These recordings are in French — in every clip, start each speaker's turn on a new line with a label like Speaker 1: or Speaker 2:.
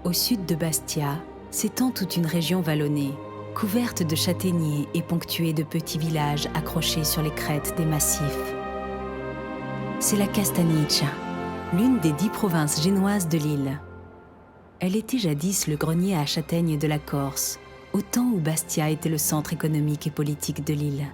Speaker 1: Au sud de Bastia, s'étend toute une région vallonnée, couverte de châtaigniers et ponctuée de petits villages accrochés sur les crêtes des massifs. C'est la Castagniccia, l'une des 10 provinces génoises de l'île. Elle était jadis le grenier à châtaignes de la Corse, au temps où Bastia était le centre économique et politique de l'île.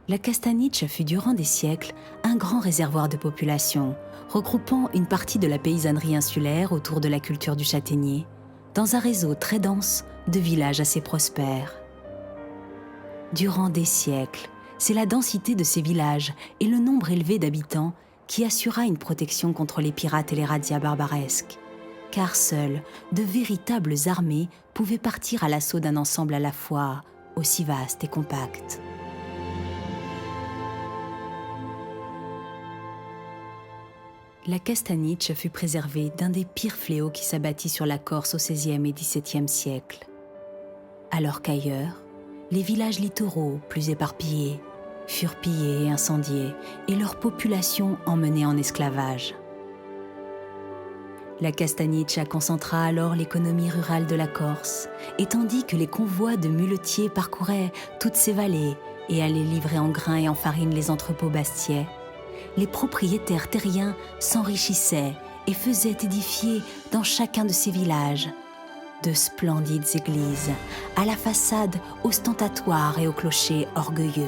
Speaker 1: La Castagniccia fut durant des siècles un grand réservoir de population, regroupant une partie de la paysannerie insulaire autour de la culture du châtaignier, dans un réseau très dense de villages assez prospères. Durant des siècles, c'est la densité de ces villages et le nombre élevé d'habitants qui assura une protection contre les pirates et les razzias barbaresques, car seules de véritables armées pouvaient partir à l'assaut d'un ensemble à la fois aussi vaste et compact. La Castagniccia fut préservée d'un des pires fléaux qui s'abattit sur la Corse au XVIe et XVIIe siècle. Alors qu'ailleurs, les villages littoraux, plus éparpillés, furent pillés et incendiés et leur population emmenée en esclavage. La Castagniccia concentra alors l'économie rurale de la Corse, et tandis que les convois de muletiers parcouraient toutes ces vallées et allaient livrer en grains et en farine les entrepôts bastiais, les propriétaires terriens s'enrichissaient et faisaient édifier dans chacun de ces villages de splendides églises, à la façade ostentatoire et au clocher orgueilleux.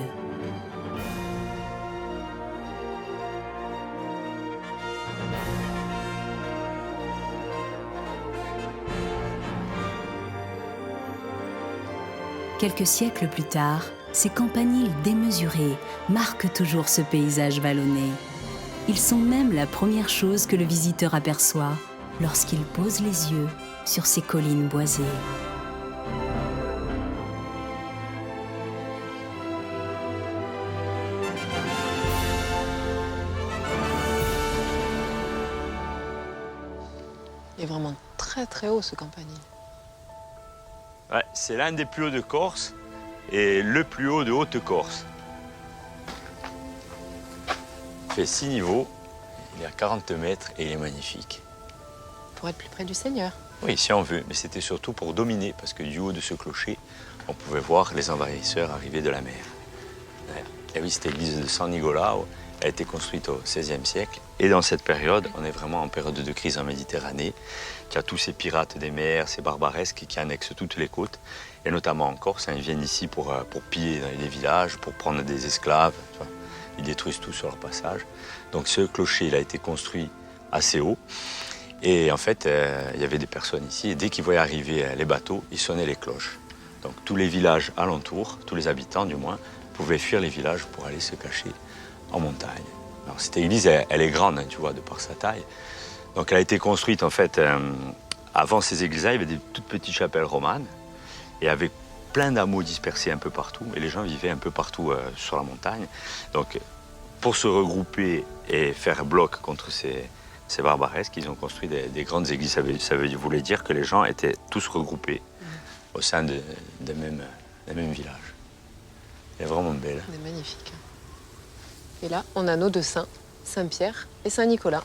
Speaker 1: Quelques siècles plus tard, ces campaniles démesurées marquent toujours ce paysage vallonné. Ils sont même la première chose que le visiteur aperçoit lorsqu'il pose les yeux sur ces collines boisées.
Speaker 2: Il est vraiment très très haut ce campanile.
Speaker 3: Ouais, c'est l'un des plus hauts de Corse et le plus haut de Haute-Corse. Il fait 6 niveaux, il est à 40 mètres et il est magnifique.
Speaker 2: Pour être plus près du Seigneur.
Speaker 3: Oui, si on veut, mais c'était surtout pour dominer, parce que du haut de ce clocher, on pouvait voir les envahisseurs arriver de la mer. Ouais. Et oui, cette église de San Nicolao a été construite au XVIe siècle. Et dans cette période, on est vraiment en période de crise en Méditerranée. Il y a tous ces pirates des mers, ces barbaresques qui annexent toutes les côtes, et notamment en Corse. Ils viennent ici pour piller les villages, pour prendre des esclaves. Tu vois. Ils détruisent tout sur leur passage. Donc ce clocher, il a été construit assez haut. Et en fait, il y avait des personnes ici, et dès qu'ils voyaient arriver les bateaux, ils sonnaient les cloches. Donc tous les villages alentours, tous les habitants du moins, pouvaient fuir les villages pour aller se cacher en montagne. Alors cette église, elle est grande, hein, tu vois, de par sa taille. Donc elle a été construite en fait, avant ces églises-là, il y avait des toutes petites chapelles romanes, et avec plein d'hameaux dispersés un peu partout, et les gens vivaient un peu partout sur la montagne. Donc pour se regrouper et faire bloc contre ces barbaresques, ils ont construit des grandes églises. Ça voulait dire que les gens étaient tous regroupés au sein d'un même village. Elle est vraiment belle.
Speaker 2: Elle est magnifique. Et là, on a nos deux saints, Saint-Pierre et Saint-Nicolas.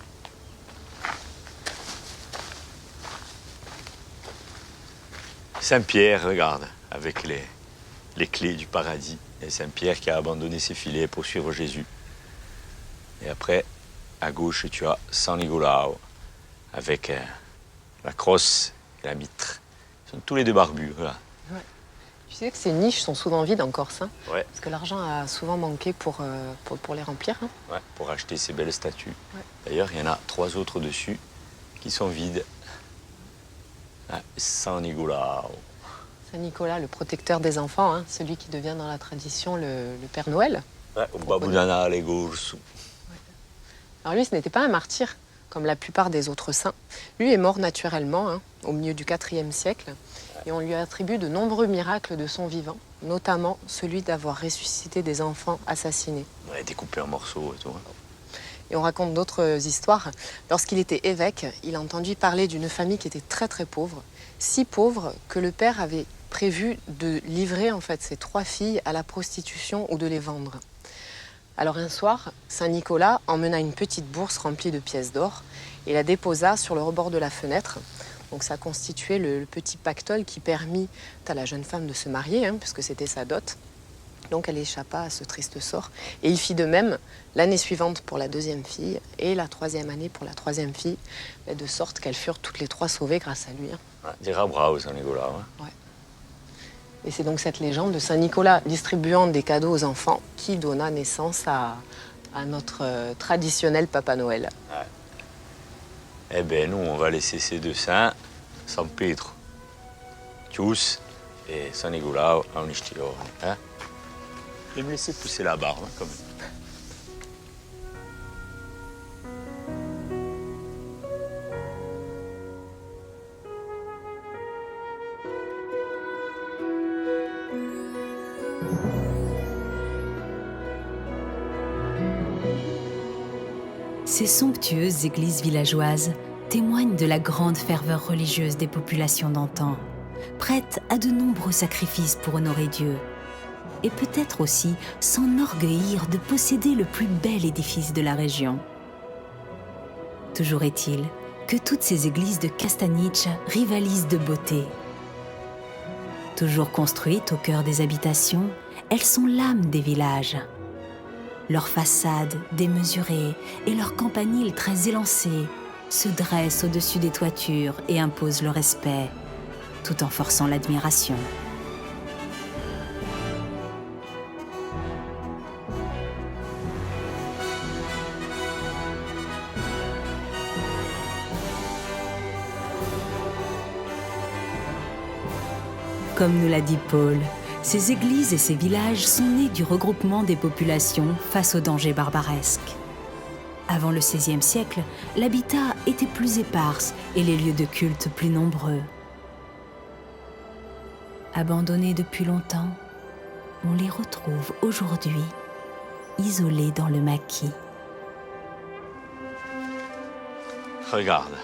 Speaker 3: Saint-Pierre, regarde, avec les clés du paradis. Et Saint-Pierre qui a abandonné ses filets pour suivre Jésus. Et après, à gauche, tu as San Nicolao, avec la crosse et la mitre. Ils sont tous les deux barbus, voilà.
Speaker 2: Ouais. Tu sais que ces niches sont souvent vides en Corse, hein,
Speaker 3: Ouais.
Speaker 2: parce que l'argent a souvent manqué pour les remplir. Hein.
Speaker 3: Ouais, pour acheter ces belles statues.
Speaker 2: Ouais.
Speaker 3: D'ailleurs, il y en a 3 autres dessus qui sont vides. Ah, San Nicolao.
Speaker 2: Saint-Nicolas, le protecteur des enfants, hein, celui qui devient dans la tradition le Père Noël.
Speaker 3: Ouais, au Babunana les Gorsu.
Speaker 2: Alors lui, ce n'était pas un martyr, comme la plupart des autres saints. Lui est mort naturellement, hein, au milieu du IVe siècle, et on lui attribue de nombreux miracles de son vivant, notamment celui d'avoir ressuscité des enfants assassinés.
Speaker 3: Ouais, découpé en morceaux et tout.
Speaker 2: Et on raconte d'autres histoires. Lorsqu'il était évêque, il a entendu parler d'une famille qui était très très pauvre, si pauvre que le père avait prévu de livrer en fait ses 3 filles à la prostitution ou de les vendre. Alors un soir, Saint Nicolas emmena une petite bourse remplie de pièces d'or et la déposa sur le rebord de la fenêtre. Donc ça constituait le petit pactole qui permit à la jeune femme de se marier, puisque c'était sa dot. Donc elle échappa à ce triste sort. Et il fit de même l'année suivante pour la deuxième fille et la troisième année pour la troisième fille, de sorte qu'elles furent toutes les trois sauvées grâce à lui.
Speaker 3: Ouais, dira bravo Saint Nicolas.
Speaker 2: Ouais. Et c'est donc cette légende de Saint Nicolas distribuant des cadeaux aux enfants qui donna naissance à notre traditionnel Papa Noël.
Speaker 3: Ouais. Eh bien, nous, on va laisser ces deux saints, San Pedro, Tius et San Nicolas en Lichtior. Je vais me laisser pousser la barbe, quand même.
Speaker 1: Ces somptueuses églises villageoises témoignent de la grande ferveur religieuse des populations d'antan, prêtes à de nombreux sacrifices pour honorer Dieu, et peut-être aussi s'enorgueillir de posséder le plus bel édifice de la région. Toujours est-il que toutes ces églises de Castaniche rivalisent de beauté. Toujours construites au cœur des habitations, elles sont l'âme des villages. Leurs façades démesurées et leurs campaniles très élancées se dressent au-dessus des toitures et imposent le respect, tout en forçant l'admiration. Comme nous l'a dit Paul, ces églises et ces villages sont nés du regroupement des populations face aux dangers barbaresques. Avant le XVIe siècle, l'habitat était plus éparse et les lieux de culte plus nombreux. Abandonnés depuis longtemps, on les retrouve aujourd'hui, isolés dans le maquis.
Speaker 3: Regarde,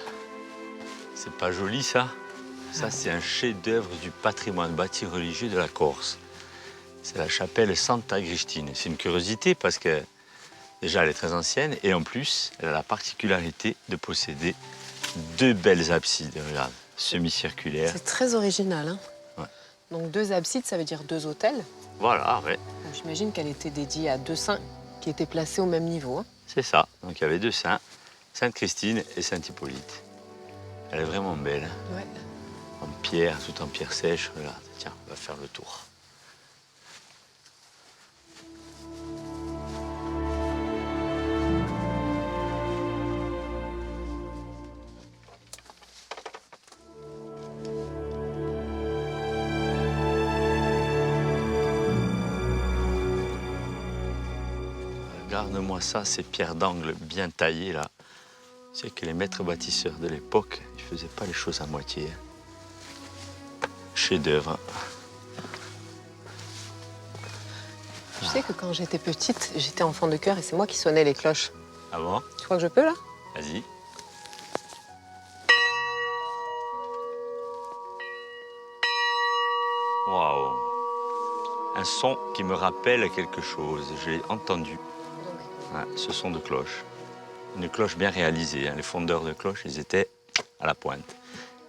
Speaker 3: c'est pas joli ça? Ça, c'est un chef-d'œuvre du patrimoine bâti religieux de la Corse. C'est la chapelle Santa Cristina. C'est une curiosité parce que, déjà, elle est très ancienne et en plus, elle a la particularité de posséder deux belles absides. Regarde, semi-circulaires.
Speaker 2: C'est très original.
Speaker 3: Ouais.
Speaker 2: Donc 2 absides, ça veut dire 2 autels.
Speaker 3: Voilà, ouais.
Speaker 2: J'imagine qu'elle était dédiée à 2 saints qui étaient placés au même niveau.
Speaker 3: C'est ça. Donc il y avait 2 saints, Sainte Christine et Saint Hippolyte. Elle est vraiment belle.
Speaker 2: Ouais.
Speaker 3: En pierre, tout en pierre sèche. Regarde, tiens, on va faire le tour. Regarde-moi ça, ces pierres d'angle bien taillées là. C'est que les maîtres bâtisseurs de l'époque, ils faisaient pas les choses à moitié. Chef-d'œuvre.
Speaker 2: Tu sais que quand j'étais petite, j'étais enfant de chœur et c'est moi qui sonnais les cloches.
Speaker 3: Ah bon?
Speaker 2: Tu crois que je peux là?
Speaker 3: Vas-y. Waouh! Un son qui me rappelle quelque chose. J'ai entendu. Ouais, ce son de cloche. Une cloche bien réalisée. Les fondeurs de cloche, ils étaient à la pointe.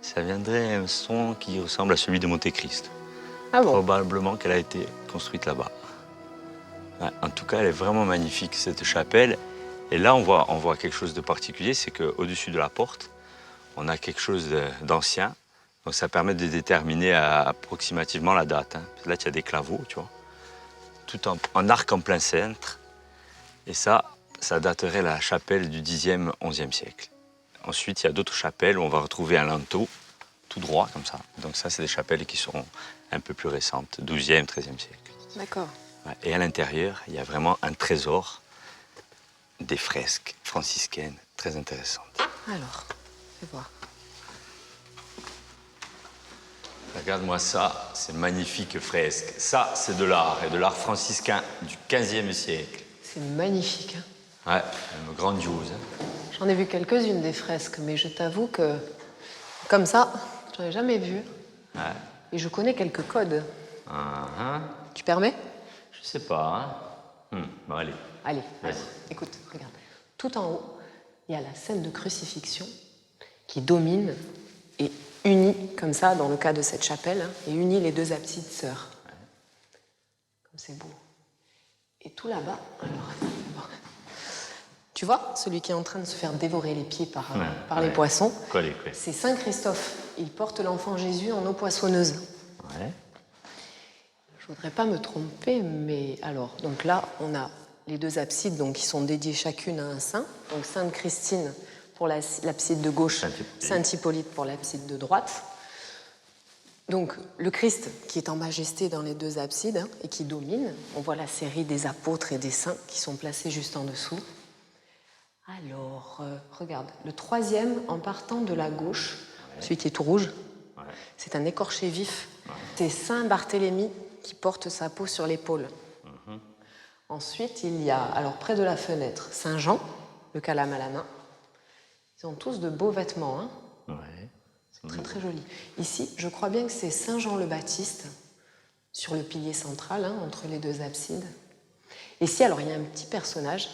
Speaker 3: Ça viendrait un son qui ressemble à celui de Monte Cristo.
Speaker 2: Ah bon?
Speaker 3: Probablement qu'elle a été construite là-bas. Ouais, en tout cas, elle est vraiment magnifique, cette chapelle. Et là, on voit quelque chose de particulier, c'est qu'au-dessus de la porte, on a quelque chose d'ancien. Donc ça permet de déterminer approximativement la date. Là, il y a des claveaux, tu vois. Tout en arc en plein cintre. Et ça daterait la chapelle du Xe, XIe siècle. Ensuite, il y a d'autres chapelles où on va retrouver un linteau, tout droit, comme ça. Donc ça, c'est des chapelles qui sont un peu plus récentes, XIIe, XIIIe siècle.
Speaker 2: D'accord.
Speaker 3: Ouais, et à l'intérieur, il y a vraiment un trésor, des fresques franciscaines très intéressantes.
Speaker 2: Alors, fais voir.
Speaker 3: Regarde-moi ça, ces magnifiques fresques. Ça, c'est de l'art, et de l'art franciscain du XVe siècle.
Speaker 2: C'est magnifique.
Speaker 3: Ouais, une grandiose.
Speaker 2: J'en ai vu quelques-unes des fresques, mais je t'avoue que, comme ça, j'en ai jamais vu.
Speaker 3: Ouais.
Speaker 2: Et je connais quelques codes.
Speaker 3: Uh-huh.
Speaker 2: Tu permets?
Speaker 3: Je sais pas, hein. Bon, allez.
Speaker 2: Allez,
Speaker 3: Vas-y.
Speaker 2: écoute, regarde. Tout en haut, il y a la scène de crucifixion qui domine et unit, comme ça, dans le cas de cette chapelle, hein, et unit les deux absides sœurs. Comme c'est beau. Et tout là-bas, alors, tu vois, celui qui est en train de se faire dévorer les pieds par les poissons, c'est Saint Christophe. Il porte l'enfant Jésus en eau poissonneuse.
Speaker 3: Ouais.
Speaker 2: Je voudrais pas me tromper, mais alors, donc là, on a les deux absides donc, qui sont dédiées chacune à un saint. Donc Sainte Christine pour l'abside de gauche, Saint Hippolyte pour l'abside de droite. Donc le Christ qui est en majesté dans les deux absides hein, et qui domine. On voit la série des apôtres et des saints qui sont placés juste en dessous. Alors, regarde, le troisième en partant de la gauche, celui qui est tout rouge, c'est un écorché vif. C'est Saint Barthélemy qui porte sa peau sur l'épaule. Ensuite, il y a, alors près de la fenêtre, Saint Jean, le calame à la main. Ils ont tous de beaux vêtements. Hein.
Speaker 3: Ouais.
Speaker 2: C'est très très joli. Ici, je crois bien que c'est Saint Jean le Baptiste, sur le pilier central, hein, entre les deux absides. Et ici, alors, il y a un petit personnage.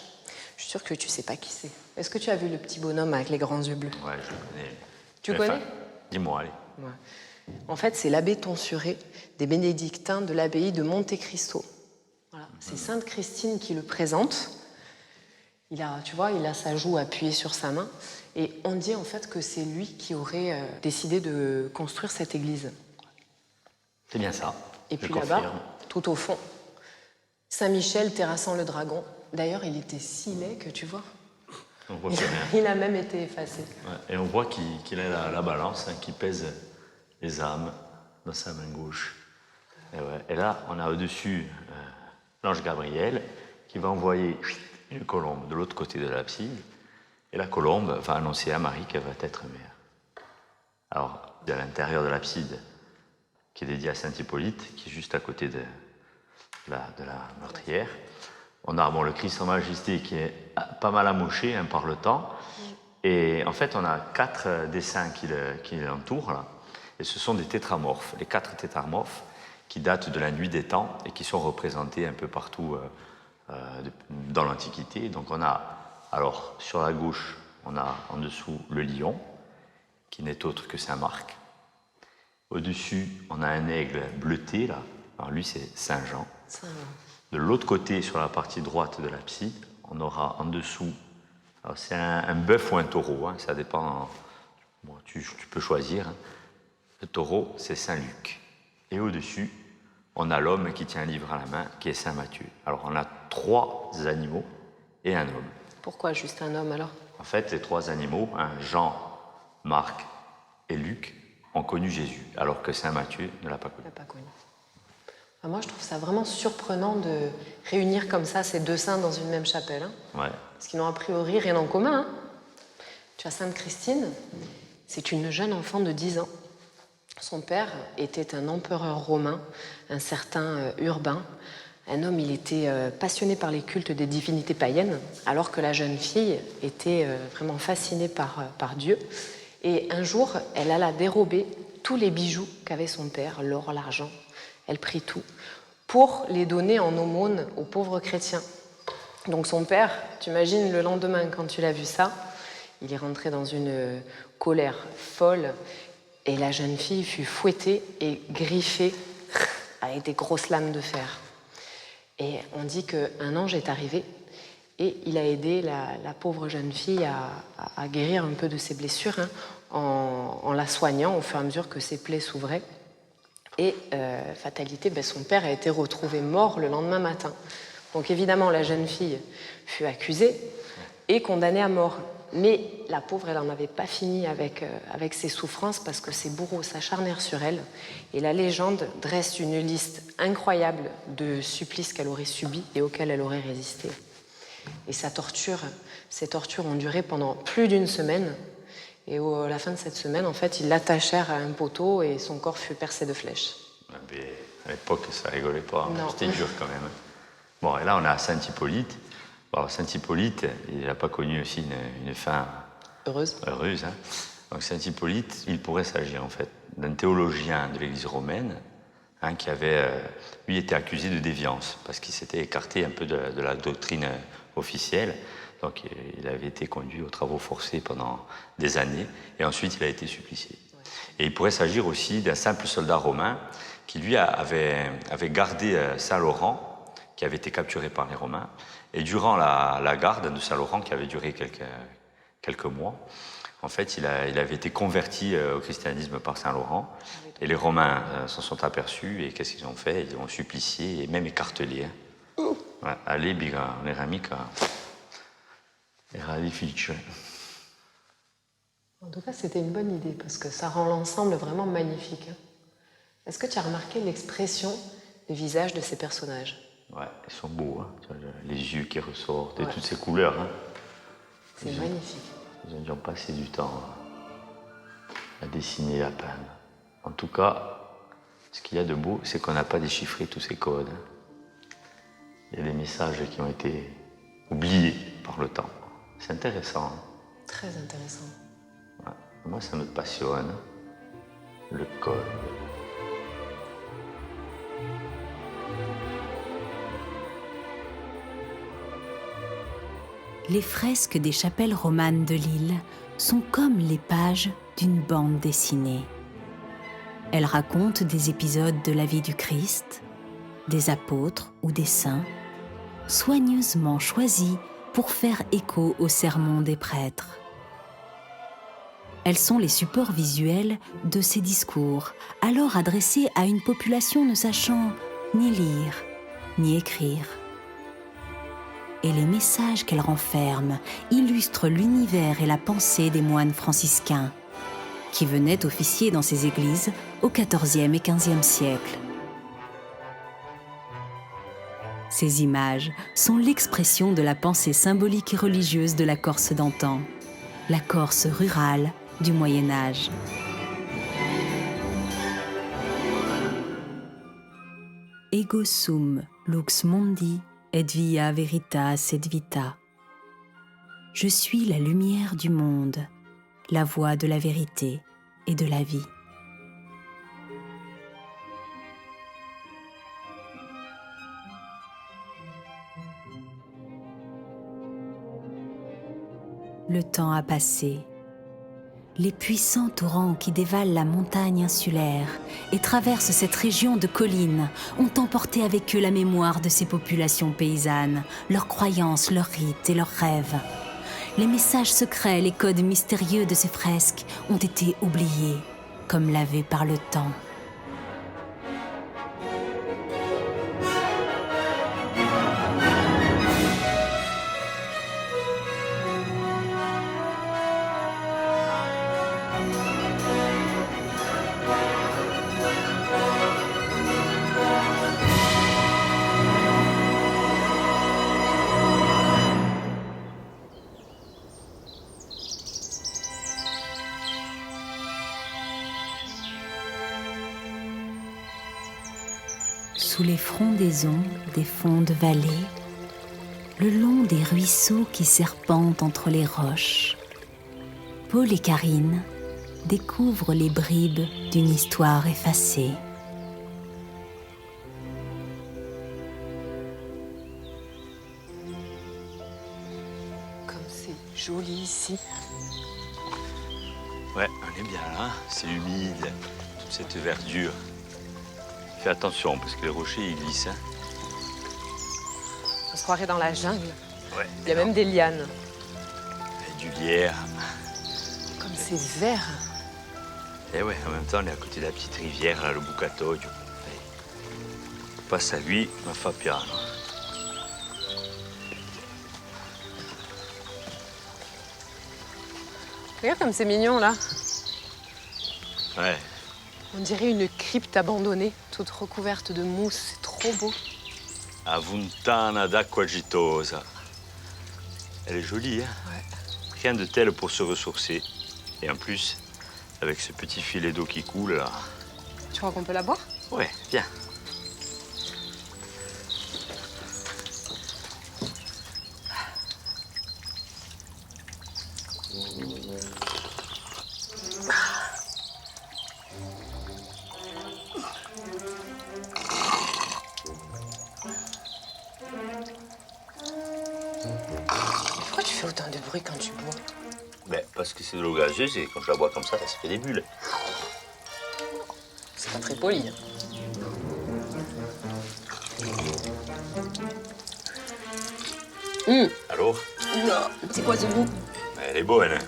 Speaker 2: Je suis sûre que tu ne sais pas qui c'est. Est-ce que tu as vu le petit bonhomme avec les grands yeux bleus?
Speaker 3: Ouais, je le connais.
Speaker 2: Tu connais?
Speaker 3: Dis-moi, allez.
Speaker 2: Ouais. En fait, c'est l'abbé Tonsuré des bénédictins de l'abbaye de Monte Cristo. Voilà. C'est Sainte Christine qui le présente. Il a, tu vois, il a sa joue appuyée sur sa main. Et on dit en fait que c'est lui qui aurait décidé de construire cette église.
Speaker 3: C'est bien ça.
Speaker 2: Et puis là-bas, tout au fond, Saint-Michel terrassant le dragon. D'ailleurs, il était si laid que tu vois.
Speaker 3: On voit
Speaker 2: il a même été effacé.
Speaker 3: Ouais. Et on voit qu'il a la balance, hein, qui pèse les âmes dans sa main gauche. Et là, on a au-dessus l'ange Gabriel qui va envoyer une colombe de l'autre côté de l'abside. Et la colombe va annoncer à Marie qu'elle va être mère. Alors, à l'intérieur de l'abside, qui est dédiée à Saint Hippolyte, qui est juste à côté de la meurtrière, on a le Christ en majesté qui est pas mal amoché hein, par le temps. Et en fait, on a 4 dessins qui l'entourent, là. Et ce sont des tétramorphes. Les 4 tétramorphes qui datent de la nuit des temps et qui sont représentés un peu partout dans l'Antiquité. Donc on a, alors sur la gauche, on a en dessous le lion, qui n'est autre que Saint Marc. Au-dessus, on a un aigle bleuté, là. Alors lui, c'est Saint Jean. De l'autre côté, sur la partie droite de l'abside, on aura en dessous, alors c'est un bœuf ou un taureau, hein, ça dépend, bon, tu peux choisir. Hein. Le taureau, c'est Saint Luc. Et au-dessus, on a l'homme qui tient un livre à la main, qui est Saint Matthieu. Alors on a 3 animaux et un homme.
Speaker 2: Pourquoi juste un homme alors?
Speaker 3: En fait, les 3 animaux, hein, Jean, Marc et Luc, ont connu Jésus, alors que Saint Matthieu ne l'a pas connu.
Speaker 2: Enfin, moi, je trouve ça vraiment surprenant de réunir comme ça ces 2 saints dans une même chapelle. Hein.
Speaker 3: Ouais.
Speaker 2: Parce qu'ils n'ont a priori rien en commun. Hein. Tu as Sainte Christine, c'est une jeune enfant de 10 ans. Son père était un empereur romain, un certain Urbain. Un homme, il était passionné par les cultes des divinités païennes, alors que la jeune fille était vraiment fascinée par Dieu. Et un jour, elle alla dérober tous les bijoux qu'avait son père, l'or, l'argent. Elle prit tout pour les donner en aumône aux pauvres chrétiens. Donc son père, tu imagines le lendemain quand tu l'as vu ça, il est rentré dans une colère folle et la jeune fille fut fouettée et griffée avec des grosses lames de fer. Et on dit qu'un ange est arrivé et il a aidé la pauvre jeune fille à guérir un peu de ses blessures hein, en la soignant au fur et à mesure que ses plaies s'ouvraient. Et fatalité, son père a été retrouvé mort le lendemain matin. Donc évidemment, la jeune fille fut accusée et condamnée à mort. Mais la pauvre, elle n'en avait pas fini avec ses souffrances parce que ses bourreaux s'acharnèrent sur elle. Et la légende dresse une liste incroyable de supplices qu'elle aurait subis et auxquels elle aurait résisté. Et ces tortures ont duré pendant plus d'1 semaine. Et à la fin de cette semaine, en fait, ils l'attachèrent à un poteau et son corps fut percé de flèches.
Speaker 3: Mais à l'époque, ça rigolait pas.
Speaker 2: Non.
Speaker 3: C'était dur quand même. Bon, et là, on a Saint Hippolyte. Bon, Saint Hippolyte, il n'a pas connu aussi une fin heureuse. Hein. Donc Saint Hippolyte, il pourrait s'agir en fait d'un théologien de l'Église romaine, qui avait, lui, été accusé de déviance, parce qu'il s'était écarté un peu de la doctrine officielle. Donc il avait été conduit aux travaux forcés pendant des années, et ensuite il a été supplicié. Et il pourrait s'agir aussi d'un simple soldat romain qui, lui, avait gardé Saint-Laurent, qui avait été capturé par les Romains, et durant la garde de Saint-Laurent, qui avait duré quelques mois, en fait, il avait été converti au christianisme par Saint-Laurent, et les Romains s'en sont aperçus, et qu'est-ce qu'ils ont fait? Ils l'ont supplicié et même écartelé. Ouais, allez, biga, on est ramica. Era difficile.
Speaker 2: En tout cas, c'était une bonne idée parce que ça rend l'ensemble vraiment magnifique. Est-ce que tu as remarqué l'expression des visages de ces personnages?
Speaker 3: Ouais, ils sont beaux, hein. Les yeux qui ressortent et toutes ces couleurs. Hein.
Speaker 2: C'est magnifique.
Speaker 3: Ils ont dû passer du temps à dessiner, à peindre. En tout cas, ce qu'il y a de beau, c'est qu'on n'a pas déchiffré tous ces codes. Il y a des messages qui ont été oubliés par le temps. C'est intéressant. Hein.
Speaker 2: Très intéressant.
Speaker 3: Ouais. Moi, ça me passionne. Le code.
Speaker 1: Les fresques des chapelles romanes de Lille sont comme les pages d'une bande dessinée. Elles racontent des épisodes de la vie du Christ, des apôtres ou des saints, soigneusement choisis pour faire écho au sermon des prêtres. Elles sont les supports visuels de ces discours, alors adressés à une population ne sachant ni lire, ni écrire. Et les messages qu'elles renferment illustrent l'univers et la pensée des moines franciscains, qui venaient officier dans ces églises au XIVe et XVe siècle. Ces images sont l'expression de la pensée symbolique et religieuse de la Corse d'antan, la Corse rurale du Moyen Âge. Ego sum lux mundi et via veritas et vita. Je suis la lumière du monde, la voie de la vérité et de la vie. Le temps a passé. Les puissants torrents qui dévalent la montagne insulaire et traversent cette région de collines ont emporté avec eux la mémoire de ces populations paysannes, leurs croyances, leurs rites et leurs rêves. Les messages secrets, les codes mystérieux de ces fresques ont été oubliés, comme lavés par le temps. Sous les frondaisons des fonds de vallée, le long des ruisseaux qui serpentent entre les roches, Paul et Karine découvrent les bribes d'une histoire effacée.
Speaker 2: Comme c'est joli ici.
Speaker 3: Ouais, on est bien là, c'est humide, toute cette verdure. Fais attention, parce que les rochers, ils glissent. Hein.
Speaker 2: On se croirait dans la jungle.
Speaker 3: Ouais.
Speaker 2: Il y a même des lianes.
Speaker 3: Et du lierre.
Speaker 2: Comme c'est vert.
Speaker 3: Et ouais, en même temps, on est à côté de la petite rivière, là, le Bucatoio. On passe à lui, ma fa piano.
Speaker 2: Regarde comme c'est mignon, là.
Speaker 3: Ouais.
Speaker 2: On dirait une crypte abandonnée, toute recouverte de mousse. C'est trop beau.
Speaker 3: Avuntana d'acqua gitosa. Elle est jolie, hein?
Speaker 2: Ouais.
Speaker 3: Rien de tel pour se ressourcer. Et en plus, avec ce petit filet d'eau qui coule, là.
Speaker 2: Tu crois qu'on peut la boire?
Speaker 3: Ouais, viens.
Speaker 2: bruit quand tu bois?
Speaker 3: Ben, parce que c'est de l'eau gazeuse et quand je la bois comme ça se fait des bulles.
Speaker 2: C'est pas très poli. Hein.
Speaker 3: Alors?
Speaker 2: C'est quoi ce goût?
Speaker 3: Elle est bonne. Hein?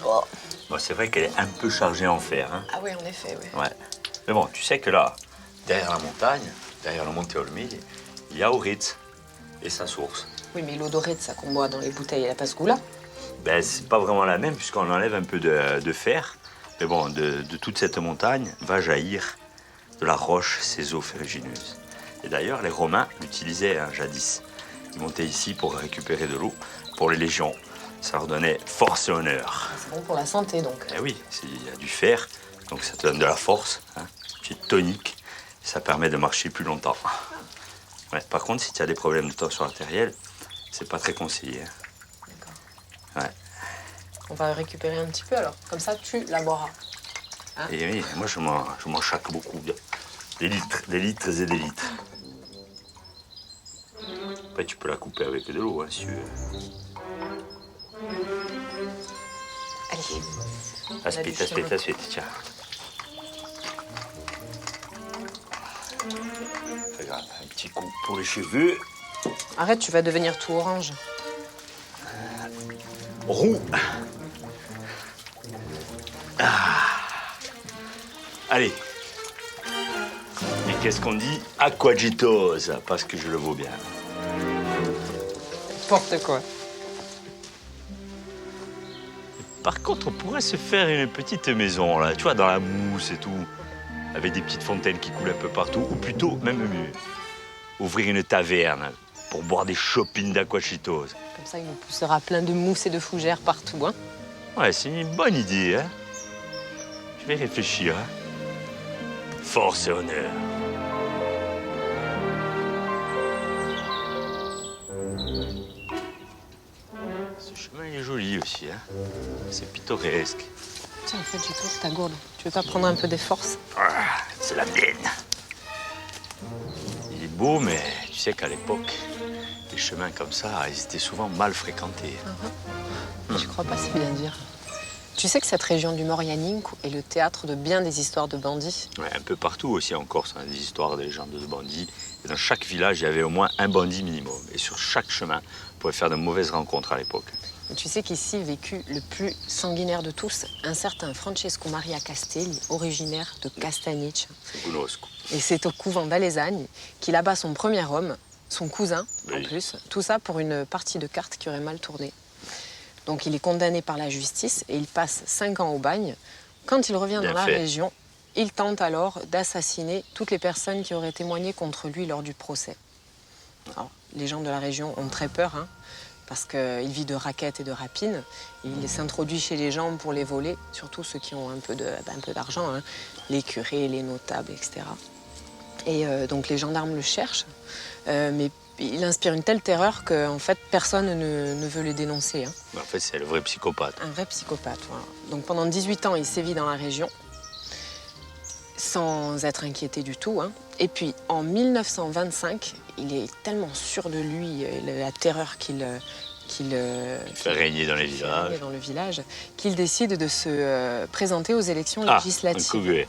Speaker 2: Oh.
Speaker 3: Bon, c'est vrai qu'elle est un peu chargée en fer. Hein?
Speaker 2: Ah oui, en effet, oui.
Speaker 3: Ouais. Mais bon, tu sais que là, derrière la montagne, derrière la montée Olmille, il y a Auritz et sa source.
Speaker 2: Oui, mais l'eau dorée de ça qu'on boit dans les bouteilles, elle a pas ce goût-là.
Speaker 3: Ben, c'est pas vraiment la même puisqu'on enlève un peu de fer. Mais bon, de toute cette montagne va jaillir de la roche ces eaux ferrugineuses. Et d'ailleurs, les Romains l'utilisaient hein, jadis. Ils montaient ici pour récupérer de l'eau pour les légions. Ça leur donnait force et honneur.
Speaker 2: C'est bon pour la santé, donc.
Speaker 3: Eh oui, il y a du fer, donc ça te donne de la force, hein, petite tonique. Ça permet de marcher plus longtemps. Ouais, par contre, si tu as des problèmes de tension artérielle, c'est pas très conseillé. Hein.
Speaker 2: D'accord.
Speaker 3: Ouais.
Speaker 2: On va récupérer un petit peu alors. Comme ça, tu la boiras. Hein?
Speaker 3: Et oui, moi je m'en chaque beaucoup. Des litres et des litres. Après, tu peux la couper avec de l'eau, hein, si tu veux.
Speaker 2: Allez.
Speaker 3: Aspite, tiens. Regarde, un petit coup pour les cheveux.
Speaker 2: Arrête, tu vas devenir tout orange.
Speaker 3: Roux. Allez. Et qu'est-ce qu'on dit? Aquagitose, parce que je le vaux bien.
Speaker 2: N'importe quoi.
Speaker 3: Par contre, on pourrait se faire une petite maison, là, tu vois, dans la mousse et tout, avec des petites fontaines qui coulent un peu partout, ou plutôt, même mieux, ouvrir une taverne pour boire des chopines d'aquagitose.
Speaker 2: Comme ça, il nous poussera plein de mousse et de fougères partout, hein.
Speaker 3: Ouais, c'est une bonne idée, hein. Je vais réfléchir, hein. Force et honneur. Ce chemin est joli aussi, hein. C'est pittoresque.
Speaker 2: Tiens, en fait, j'ai trouvé ta gourde. Tu veux pas prendre un peu des forces?
Speaker 3: Ah, c'est la mienne. Il est beau, mais tu sais qu'à l'époque, les chemins comme ça, ils étaient souvent mal fréquentés.
Speaker 2: Je crois pas, c'est bien dire. Tu sais que cette région du Maurianinque est le théâtre de bien des histoires de bandits?
Speaker 3: Ouais, un peu partout aussi en Corse, on a des histoires, des légendes de bandits. Et dans chaque village, il y avait au moins un bandit minimum. Et sur chaque chemin, on pouvait faire de mauvaises rencontres à l'époque.
Speaker 2: Et tu sais qu'ici vécut le plus sanguinaire de tous, un certain Francesco Maria Castelli, originaire de Castagnic.
Speaker 3: C'est Gounosco.
Speaker 2: Et c'est au couvent d'Alesagne qu'il abat son premier homme, son cousin en
Speaker 3: Oui.
Speaker 2: plus. Tout ça pour une partie de cartes qui aurait mal tourné. Donc il est condamné par la justice et il passe 5 ans au bagne. Quand il revient
Speaker 3: Bien
Speaker 2: dans la
Speaker 3: fait.
Speaker 2: région, il tente alors d'assassiner toutes les personnes qui auraient témoigné contre lui lors du procès. Alors, les gens de la région ont très peur, hein, parce qu'il vit de raquettes et de rapines. Il s'introduit chez les gens pour les voler, surtout ceux qui ont un peu d'argent, hein, les curés, les notables, etc. Et donc les gendarmes le cherchent, mais il inspire une telle terreur qu'en fait personne ne veut le dénoncer. Hein.
Speaker 3: En fait, c'est le vrai psychopathe.
Speaker 2: Un vrai psychopathe, voilà. Donc pendant 18 ans, il sévit dans la région, sans être inquiété du tout. Hein. Et puis en 1925, il est tellement sûr de lui, la terreur qu'il
Speaker 3: Fait régner dans les
Speaker 2: fait
Speaker 3: villages.
Speaker 2: régner dans le village, qu'il décide de se présenter aux élections
Speaker 3: Ah, un
Speaker 2: législatives.
Speaker 3: couguet.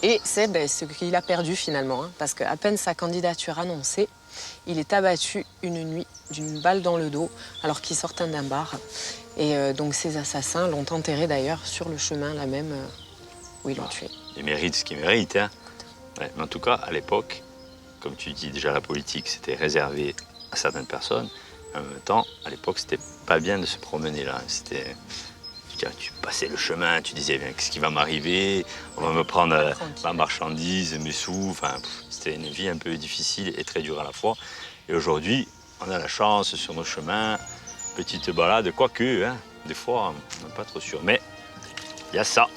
Speaker 2: Et c'est ce qu'il a perdu finalement, hein, parce qu'à peine sa candidature annoncée, il est abattu une nuit d'une balle dans le dos alors qu'il sortait d'un bar. Et donc ces assassins l'ont enterré d'ailleurs sur le chemin là même où ils l'ont tué.
Speaker 3: Il mérite ce qu'il mérite, hein. Ouais, mais en tout cas, à l'époque, comme tu dis déjà, la politique, c'était réservé à certaines personnes. En même temps, à l'époque, c'était pas bien de se promener là. C'était... Tu passais le chemin, tu disais, bien, qu'est-ce qui va m'arriver? On va me prendre ma marchandise, mes sous. Enfin, c'était une vie un peu difficile et très dure à la fois. Et aujourd'hui, on a la chance sur nos chemins, petite balade, quoique, hein, des fois, on n'est pas trop sûr. Mais il y a ça,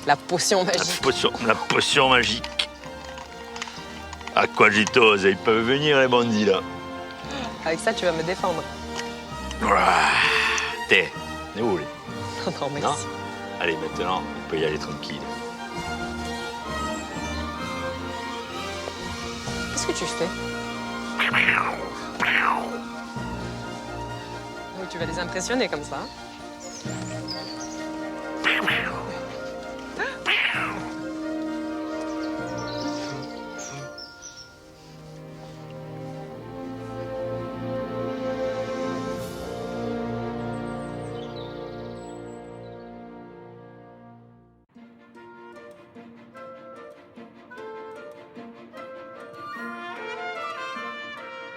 Speaker 2: La potion magique.
Speaker 3: la potion magique. Aquagitose, ils peuvent venir les bandits là.
Speaker 2: Avec ça, tu vas me défendre.
Speaker 3: T'es, on est où, les...
Speaker 2: Non, merci.
Speaker 3: Non. Allez, maintenant, on peut y aller tranquille.
Speaker 2: Qu'est-ce que tu fais? Oui, tu vas les impressionner comme ça.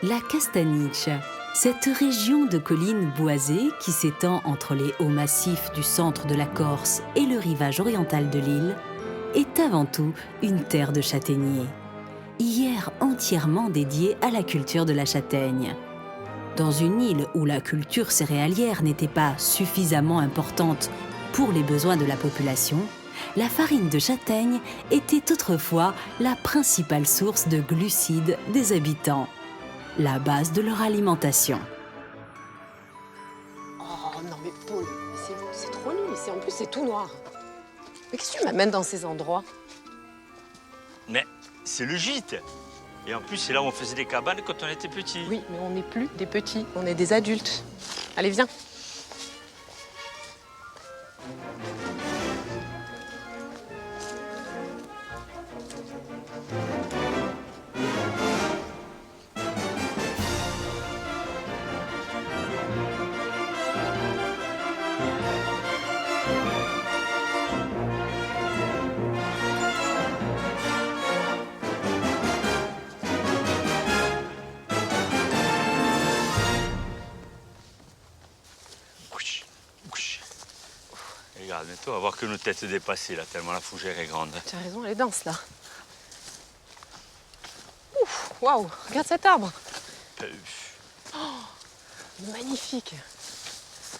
Speaker 1: La Castaniche, cette région de collines boisées qui s'étend entre les hauts massifs du centre de la Corse et le rivage oriental de l'île, est avant tout une terre de châtaigniers, hier entièrement dédiée à la culture de la châtaigne. Dans une île où la culture céréalière n'était pas suffisamment importante pour les besoins de la population, la farine de châtaigne était autrefois la principale source de glucides des habitants, la base de leur alimentation.
Speaker 2: Oh non mais Paul, c'est trop nul ici. En plus c'est tout noir. Mais qu'est-ce que tu m'amènes dans ces endroits?
Speaker 3: Mais c'est le gîte. Et en plus, c'est là où on faisait des cabanes quand on était petits.
Speaker 2: Oui, mais on n'est plus des petits, on est des adultes. Allez, viens.
Speaker 3: Regarde, mais toi, on va voir que nos têtes dépassées, là, tellement la fougère est grande.
Speaker 2: Tu as raison, elle est dense, là. Ouf, waouh, regarde cet arbre. Oh, magnifique.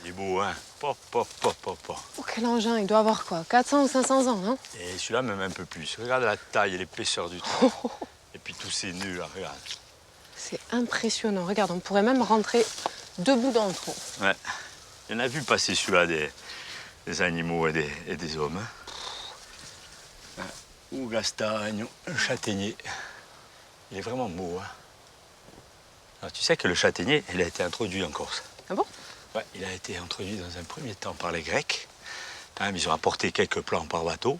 Speaker 3: Il est beau, hein? Pop, pop, pop, pop, pop.
Speaker 2: Oh, quel engin, il doit avoir quoi, 400 ou 500 ans, non?
Speaker 3: Et celui-là, même un peu plus. Regarde la taille et l'épaisseur du tronc. Et puis tous ces nœuds, là, regarde.
Speaker 2: C'est impressionnant. Regarde, on pourrait même rentrer debout dans le tronc.
Speaker 3: Ouais. Il y en a vu passer celui-là des animaux et des hommes. Hein. Ou gastagne, ou châtaignier. Il est vraiment beau, hein? Alors, tu sais que le châtaignier, il a été introduit en Corse.
Speaker 2: Ah bon?
Speaker 3: Ouais, il a été introduit dans un premier temps par les Grecs. Hein, ils ont apporté quelques plants par bateau.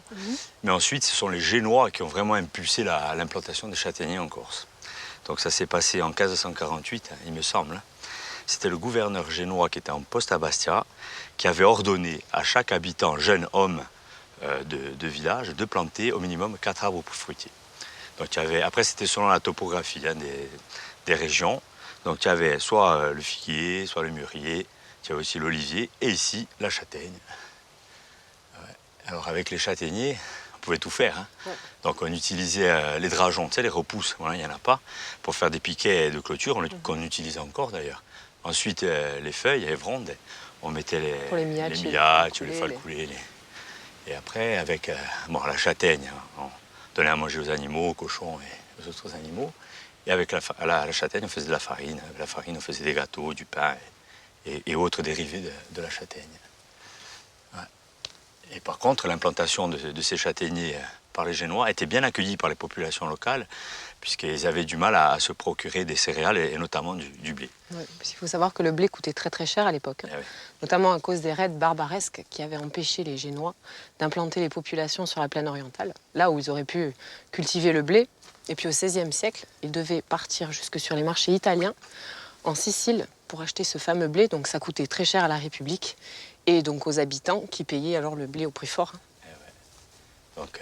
Speaker 3: Mais ensuite, ce sont les Génois qui ont vraiment impulsé l'implantation des châtaigniers en Corse. Donc ça s'est passé en 1548, hein, il me semble. C'était le gouverneur génois qui était en poste à Bastia, qui avait ordonné à chaque habitant, jeune homme de village, de planter au minimum 4 arbres fruitiers. Donc, après, c'était selon la topographie, hein, des régions. Donc il y avait soit le figuier, soit le mûrier, il y avait aussi l'olivier, et ici, la châtaigne. Ouais. Alors avec les châtaigniers, on pouvait tout faire. Hein. Ouais. Donc on utilisait les drageons, tu sais, les repousses, voilà, il n'y en a pas, pour faire des piquets de clôture, qu'on utilisait encore d'ailleurs. Ensuite, les feuilles, les frondes, on mettait les miaches, les falcoulés. Et après, avec la châtaigne, on donnait à manger aux animaux, aux cochons et aux autres animaux. Et avec la châtaigne, on faisait de la farine. Avec la farine, on faisait des gâteaux, du pain et autres dérivés de la châtaigne. Ouais. Et par contre, l'implantation de ces châtaigniers par les Génois était bien accueillie par les populations locales, puisqu'ils avaient du mal à se procurer des céréales et notamment du blé.
Speaker 2: Oui, parce qu'il faut savoir que le blé coûtait très très cher à l'époque, hein.
Speaker 3: Oui.
Speaker 2: Notamment à cause des raids barbaresques qui avaient empêché les Génois d'implanter les populations sur la plaine orientale, là où ils auraient pu cultiver le blé. Et puis au XVIe siècle, ils devaient partir jusque sur les marchés italiens, en Sicile, pour acheter ce fameux blé. Donc ça coûtait très cher à la République et donc aux habitants qui payaient alors le blé au prix fort.
Speaker 3: Ouais. Donc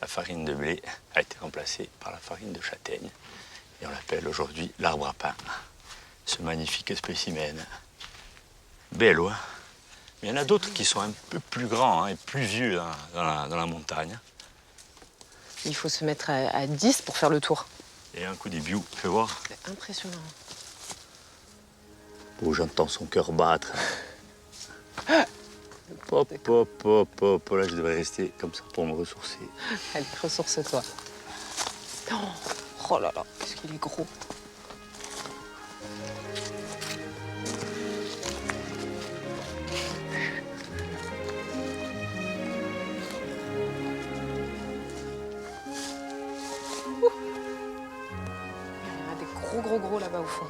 Speaker 3: la farine de blé a été remplacée par la farine de châtaigne. Et on l'appelle aujourd'hui l'arbre à pain. Ce magnifique spécimen. Bello, hein? Mais il y en a d'autres qui sont un peu plus grands, hein, et plus vieux dans la montagne.
Speaker 2: Il faut se mettre à 10 pour faire le tour.
Speaker 3: Et un coup des bious, fais voir.
Speaker 2: C'est impressionnant.
Speaker 3: Oh, j'entends son cœur battre. Pop, pop, pop, pop. Là, je devrais rester comme ça pour me ressourcer.
Speaker 2: Allez, ressource-toi. Oh là là, qu'est-ce qu'il est gros. Il y en a des gros là-bas au fond.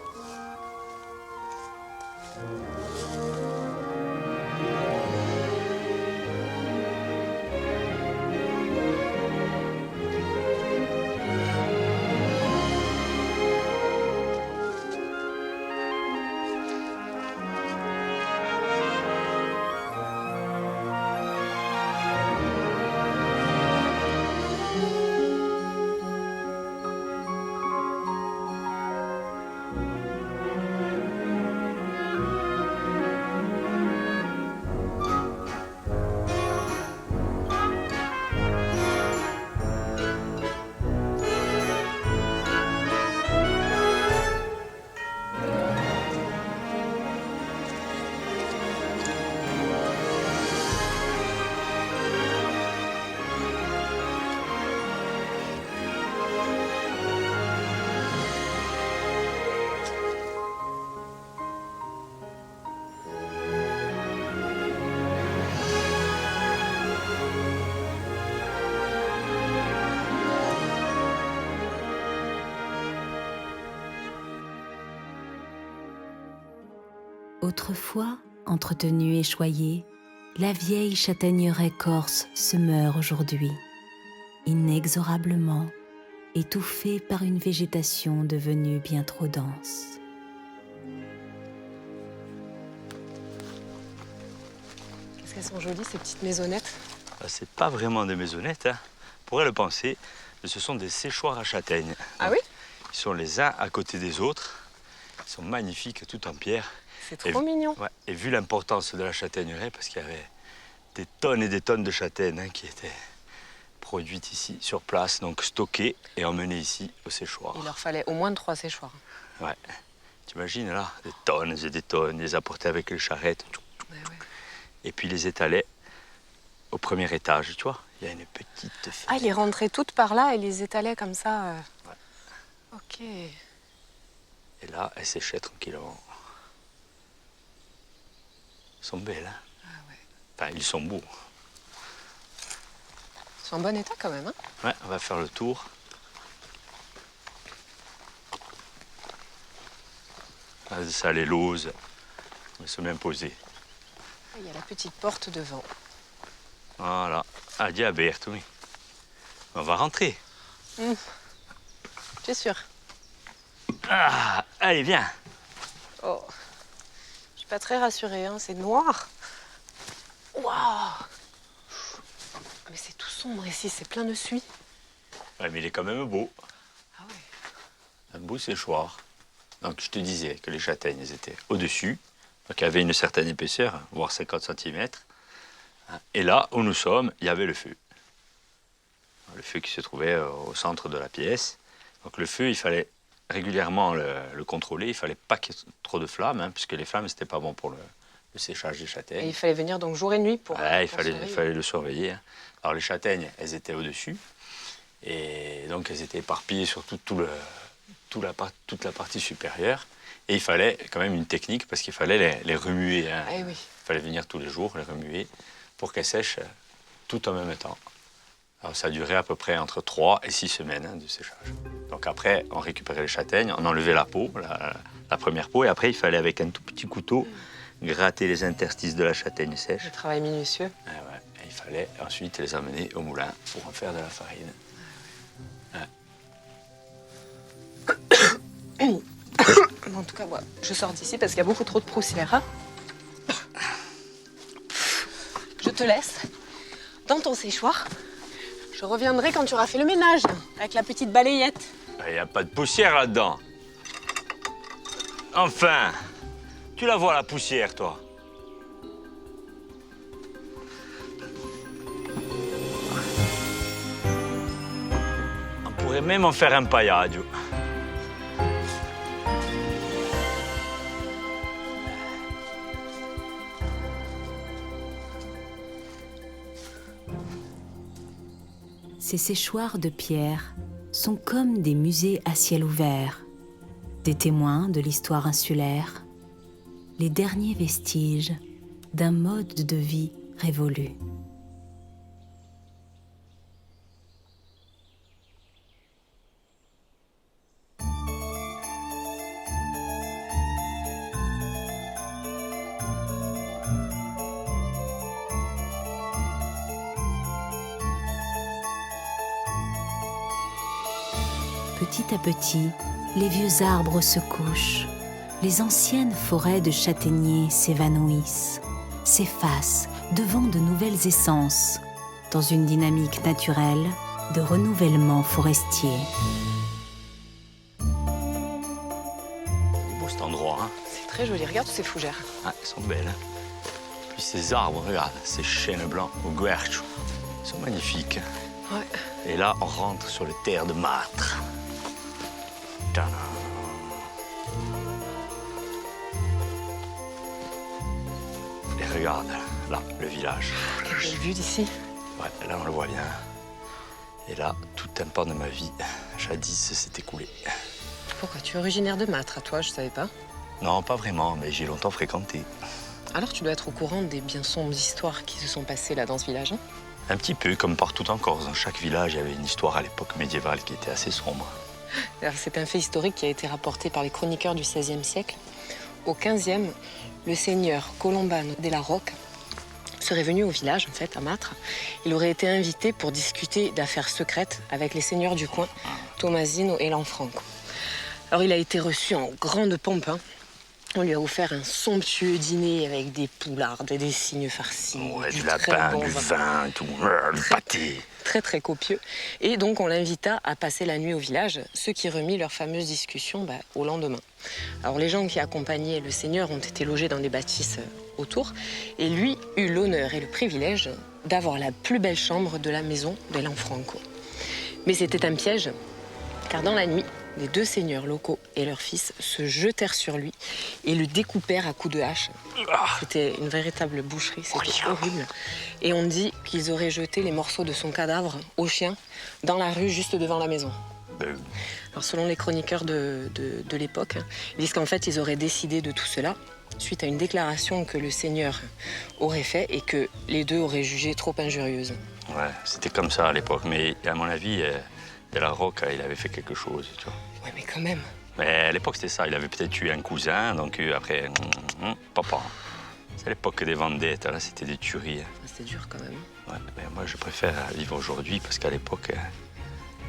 Speaker 1: Autrefois, entretenue et choyée, la vieille châtaigneraie corse se meurt aujourd'hui, inexorablement étouffée par une végétation devenue bien trop dense.
Speaker 2: Qu'est-ce qu'elles sont jolies, ces petites maisonnettes.
Speaker 3: C'est pas vraiment des maisonnettes, hein. On pourrait le penser, mais ce sont des séchoirs à châtaignes.
Speaker 2: Ah oui?
Speaker 3: Ils sont les uns à côté des autres. Ils sont magnifiques, tout en pierre.
Speaker 2: C'est trop mignon.
Speaker 3: Ouais, et vu l'importance de la châtaigneraie, parce qu'il y avait des tonnes et des tonnes de châtaignes hein, qui étaient produites ici, sur place, donc stockées et emmenées ici au séchoir.
Speaker 2: Il leur fallait au moins 3 séchoirs.
Speaker 3: Ouais. T'imagines là, des tonnes et des tonnes, les apportaient avec les charrettes.
Speaker 2: Ouais.
Speaker 3: Et puis les étalait au premier étage, tu vois. Il y a une petite fenêtre.
Speaker 2: Ah, il les rentrait toutes par là et les étalait comme ça.
Speaker 3: Ouais.
Speaker 2: Ok.
Speaker 3: Et là, elles séchaient tranquillement. Ils sont belles, hein?
Speaker 2: Ah ouais.
Speaker 3: Enfin, ils sont beaux.
Speaker 2: Ils sont en bon état quand même, hein?
Speaker 3: Ouais, on va faire le tour. Ça, les lauses, elles sont bien posées.
Speaker 2: Il y a la petite porte devant.
Speaker 3: Voilà. Ah, diabète, oui. On va rentrer.
Speaker 2: Tu es sûr?
Speaker 3: Ah, allez, viens.
Speaker 2: Oh. Je suis pas très rassurée, hein. C'est noir. Waouh! Mais c'est tout sombre ici, c'est plein de suie.
Speaker 3: Ouais, mais il est quand même beau.
Speaker 2: Ah ouais.
Speaker 3: Un beau séchoir. Donc, je te disais que les châtaignes, elles étaient au-dessus. Donc, il y avait une certaine épaisseur, voire 50 cm. Et là où nous sommes, il y avait le feu. Le feu qui se trouvait au centre de la pièce. Donc, le feu, il fallait régulièrement le contrôler. Il fallait pas qu'il y ait trop de flammes, hein, puisque les flammes, c'était pas bon pour le séchage des châtaignes.
Speaker 2: Et il fallait venir donc jour et nuit pour.
Speaker 3: Ouais, il
Speaker 2: pour
Speaker 3: fallait
Speaker 2: surveiller.
Speaker 3: le surveiller. Hein. Alors, les châtaignes, elles étaient au-dessus. Et donc, elles étaient éparpillées sur toute la partie supérieure. Et il fallait quand même une technique parce qu'il fallait les remuer. Hein.
Speaker 2: Eh oui.
Speaker 3: Il fallait venir tous les jours, les remuer, pour qu'elles sèchent tout en même temps. Alors ça durait à peu près entre 3 et 6 semaines hein, de séchage. Donc après, on récupérait les châtaignes, on enlevait la peau, la première peau, et après il fallait avec un tout petit couteau gratter les interstices de la châtaigne sèche.
Speaker 2: Le travail minutieux.
Speaker 3: Et ouais. Et il fallait ensuite les amener au moulin pour en faire de la farine.
Speaker 2: En tout cas, moi, je sors d'ici parce qu'il y a beaucoup trop de poussière. Hein. Je te laisse dans ton séchoir. Je reviendrai quand tu auras fait le ménage avec la petite balayette.
Speaker 3: Il n'y a pas de poussière là-dedans. Enfin, tu la vois la poussière, toi? On pourrait même en faire un paillage.
Speaker 1: Ces séchoirs de pierre sont comme des musées à ciel ouvert, des témoins de l'histoire insulaire, les derniers vestiges d'un mode de vie révolu. Petit à petit, les vieux arbres se couchent, les anciennes forêts de châtaigniers s'évanouissent, s'effacent devant de nouvelles essences, dans une dynamique naturelle de renouvellement forestier.
Speaker 3: C'est beau cet endroit, hein?
Speaker 2: C'est très joli. Regarde toutes ces fougères.
Speaker 3: Ah, elles sont belles. Hein? Puis ces arbres, regarde, ces chênes blancs au guercho, ils sont magnifiques.
Speaker 2: Ouais.
Speaker 3: Et là, on rentre sur les terres de Mâtre. Tadam. Et regarde, là, le village.
Speaker 2: Quelle belle vue d'ici.
Speaker 3: Ouais, là, on le voit bien. Et là, tout un pan de ma vie, jadis, s'est écoulé.
Speaker 2: Pourquoi? Tu es originaire de Mâtre, à toi, je savais pas.
Speaker 3: Non, pas vraiment, mais j'ai longtemps fréquenté.
Speaker 2: Alors tu dois être au courant des bien sombres histoires qui se sont passées là dans ce village. Hein.
Speaker 3: Un petit peu comme partout en Corse. Dans chaque village, il y avait une histoire à l'époque médiévale qui était assez sombre.
Speaker 2: C'est un fait historique qui a été rapporté par les chroniqueurs du XVIe siècle. Au XVe, le seigneur Colombano della Rocca serait venu au village, en fait, à Mâtre. Il aurait été invité pour discuter d'affaires secrètes avec les seigneurs du coin, Tommasino et Lanfranco. Alors, il a été reçu en grande pompe, hein. On lui a offert un somptueux dîner avec des poulardes et des cygnes farcis.
Speaker 3: Ouais, du lapin, du vin, tout, du pâté.
Speaker 2: Très, très copieux. Et donc, on l'invita à passer la nuit au village, ce qui remit leur fameuse discussion au lendemain. Alors, les gens qui accompagnaient le seigneur ont été logés dans des bâtisses autour. Et lui eut l'honneur et le privilège d'avoir la plus belle chambre de la maison de Lanfranco. Mais c'était un piège, car dans la nuit, les deux seigneurs locaux et leur fils se jetèrent sur lui et le découpèrent à coups de hache. C'était une véritable boucherie, c'était horrible. Et on dit qu'ils auraient jeté les morceaux de son cadavre aux chiens dans la rue juste devant la maison. Alors selon les chroniqueurs de l'époque, ils disent qu'en fait ils auraient décidé de tout cela suite à une déclaration que le seigneur aurait faite et que les deux auraient jugé trop injurieuse.
Speaker 3: Ouais, c'était comme ça à l'époque, mais à mon avis, Della Rocca, il avait fait quelque chose, tu vois.
Speaker 2: Ouais, mais quand même.
Speaker 3: Mais à l'époque, c'était ça. Il avait peut-être tué un cousin, donc après, papa. C'est l'époque des vendettes, là, c'était des tueries.
Speaker 2: C'était dur quand même.
Speaker 3: Ouais, mais moi, je préfère vivre aujourd'hui parce qu'à l'époque,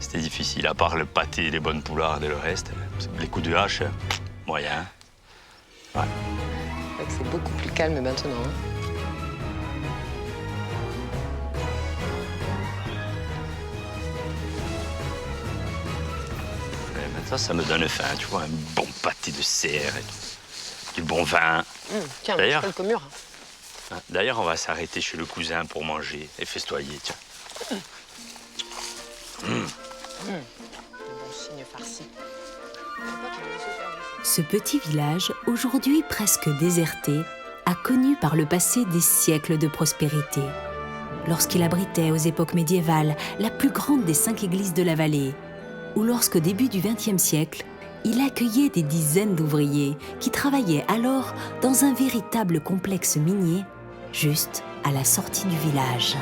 Speaker 3: c'était difficile. À part le pâté, les bonnes poulardes et le reste, les coups de hache, moyen. Ouais.
Speaker 2: C'est vrai que c'est beaucoup plus calme maintenant. Hein.
Speaker 3: Ça me donne faim, tu vois, un bon pâté de cerf et tout. Du bon vin.
Speaker 2: Tiens,
Speaker 3: d'ailleurs,
Speaker 2: quelques murs.
Speaker 3: D'ailleurs, on va s'arrêter chez le cousin pour manger et festoyer, tiens.
Speaker 2: Le bon cygne farci.
Speaker 1: Ce petit village, aujourd'hui presque déserté, a connu par le passé des siècles de prospérité. Lorsqu'il abritait aux époques médiévales la plus grande des 5 églises de la vallée, ou lorsqu'au début du XXe siècle, il accueillait des dizaines d'ouvriers qui travaillaient alors dans un véritable complexe minier, juste à la sortie du village.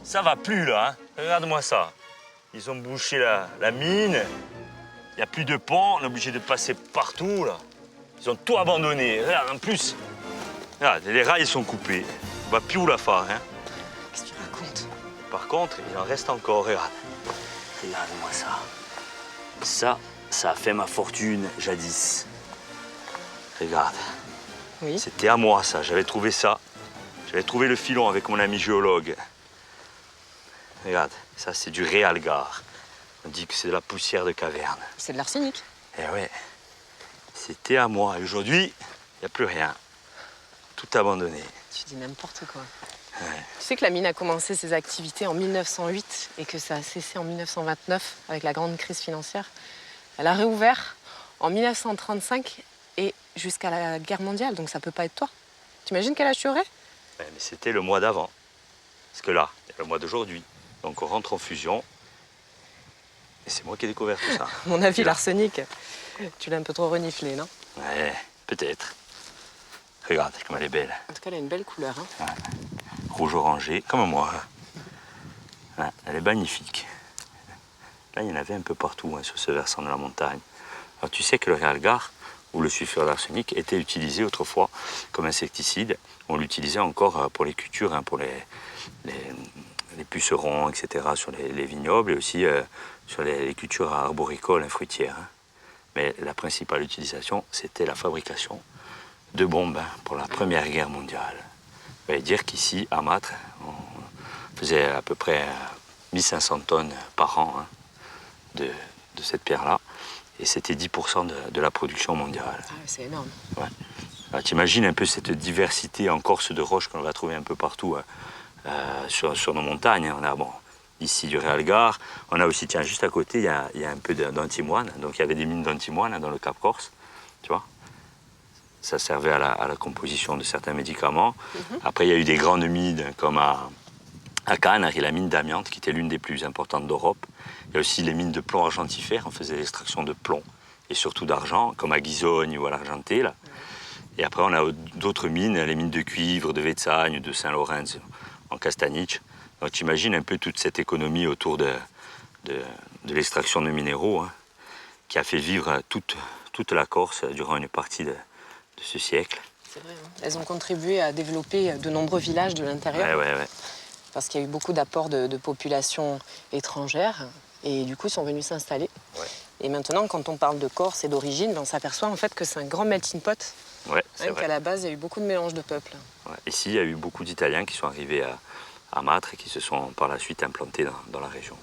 Speaker 3: Ça va plus, là, hein. Regarde-moi ça. Ils ont bouché la mine. Il n'y a plus de pont. On est obligé de passer partout, là. Ils ont tout abandonné. Regarde, en plus, regarde, les rails sont coupés. On va plus où la phare, hein.
Speaker 2: Qu'est-ce que tu racontes?
Speaker 3: Par contre, il en reste encore. Regarde. Regarde-moi ça. Ça a fait ma fortune jadis. Regarde.
Speaker 2: Oui.
Speaker 3: C'était à moi, ça. J'avais trouvé ça. J'avais trouvé le filon avec mon ami géologue. Regarde, ça c'est du réalgar. On dit que c'est de la poussière de caverne.
Speaker 2: C'est de l'arsenic.
Speaker 3: Eh ouais, c'était à moi. Et aujourd'hui, il n'y a plus rien. Tout abandonné.
Speaker 2: Tu dis n'importe quoi.
Speaker 3: Ouais.
Speaker 2: Tu sais que la mine a commencé ses activités en 1908 et que ça a cessé en 1929 avec la grande crise financière. Elle a réouvert en 1935 et jusqu'à la guerre mondiale, donc ça peut pas être toi. T'imagines quel âge tu aurais?
Speaker 3: Mais c'était le mois d'avant. Parce que là, il y a le mois d'aujourd'hui. Donc on rentre en fusion. Et c'est moi qui ai découvert tout ça.
Speaker 2: À mon avis, l'arsenic, tu l'as un peu trop reniflé, non?
Speaker 3: Ouais, peut-être. Regarde comme elle est belle.
Speaker 2: En tout cas, elle a une belle couleur. Hein.
Speaker 3: Ouais. Rouge orangé, comme moi. Ouais, elle est magnifique. Là, il y en avait un peu partout, hein, sur ce versant de la montagne. Alors tu sais que le réalgar, ou le sulfure d'arsenic, était utilisé autrefois comme insecticide. On l'utilisait encore pour les cultures, hein, pour les pucerons, etc., sur les vignobles et aussi sur les cultures arboricoles et fruitières. Hein. Mais la principale utilisation, c'était la fabrication de bombes, hein, pour la Première Guerre mondiale. Ça veut dire qu'ici, à Mâtre, on faisait à peu près 1500 tonnes par an, hein, de cette pierre-là. Et c'était 10% de la production mondiale.
Speaker 2: Ah, c'est énorme.
Speaker 3: Ouais. Tu imagines un peu cette diversité en Corse de roches qu'on va trouver un peu partout, sur nos montagnes. On a ici du réalgar. On a aussi, tiens, juste à côté, il y a un peu d'antimoine. Donc il y avait des mines d'antimoine, hein, dans le Cap Corse. Tu vois, ça servait à la composition de certains médicaments. Après, il y a eu des grandes mines comme à À Cannes, la mine d'amiante, qui était l'une des plus importantes d'Europe. Il y a aussi les mines de plomb argentifère. On faisait l'extraction de plomb et surtout d'argent, comme à Ghisogne ou à l'Argenté. Là. Et après, on a d'autres mines, les mines de cuivre, de Vetzagne, de Saint-Laurens, en Castaniche. Donc, tu imagines un peu toute cette économie autour de l'extraction de minéraux, hein, qui a fait vivre toute la Corse durant une partie de ce siècle.
Speaker 2: C'est vrai, hein. Elles ont contribué à développer de nombreux villages de l'intérieur.
Speaker 3: Ouais.
Speaker 2: Parce qu'il y a eu beaucoup d'apports de populations étrangères. Et du coup, ils sont venus s'installer.
Speaker 3: Ouais.
Speaker 2: Et maintenant, quand on parle de Corse et d'origine, on s'aperçoit en fait que c'est un grand melting pot.
Speaker 3: Ouais, c'est vrai.
Speaker 2: Qu'à la base, il y a eu beaucoup de mélange de peuples.
Speaker 3: Ouais. Ici, il y a eu beaucoup d'Italiens qui sont arrivés à Mâtre et qui se sont par la suite implantés dans la région.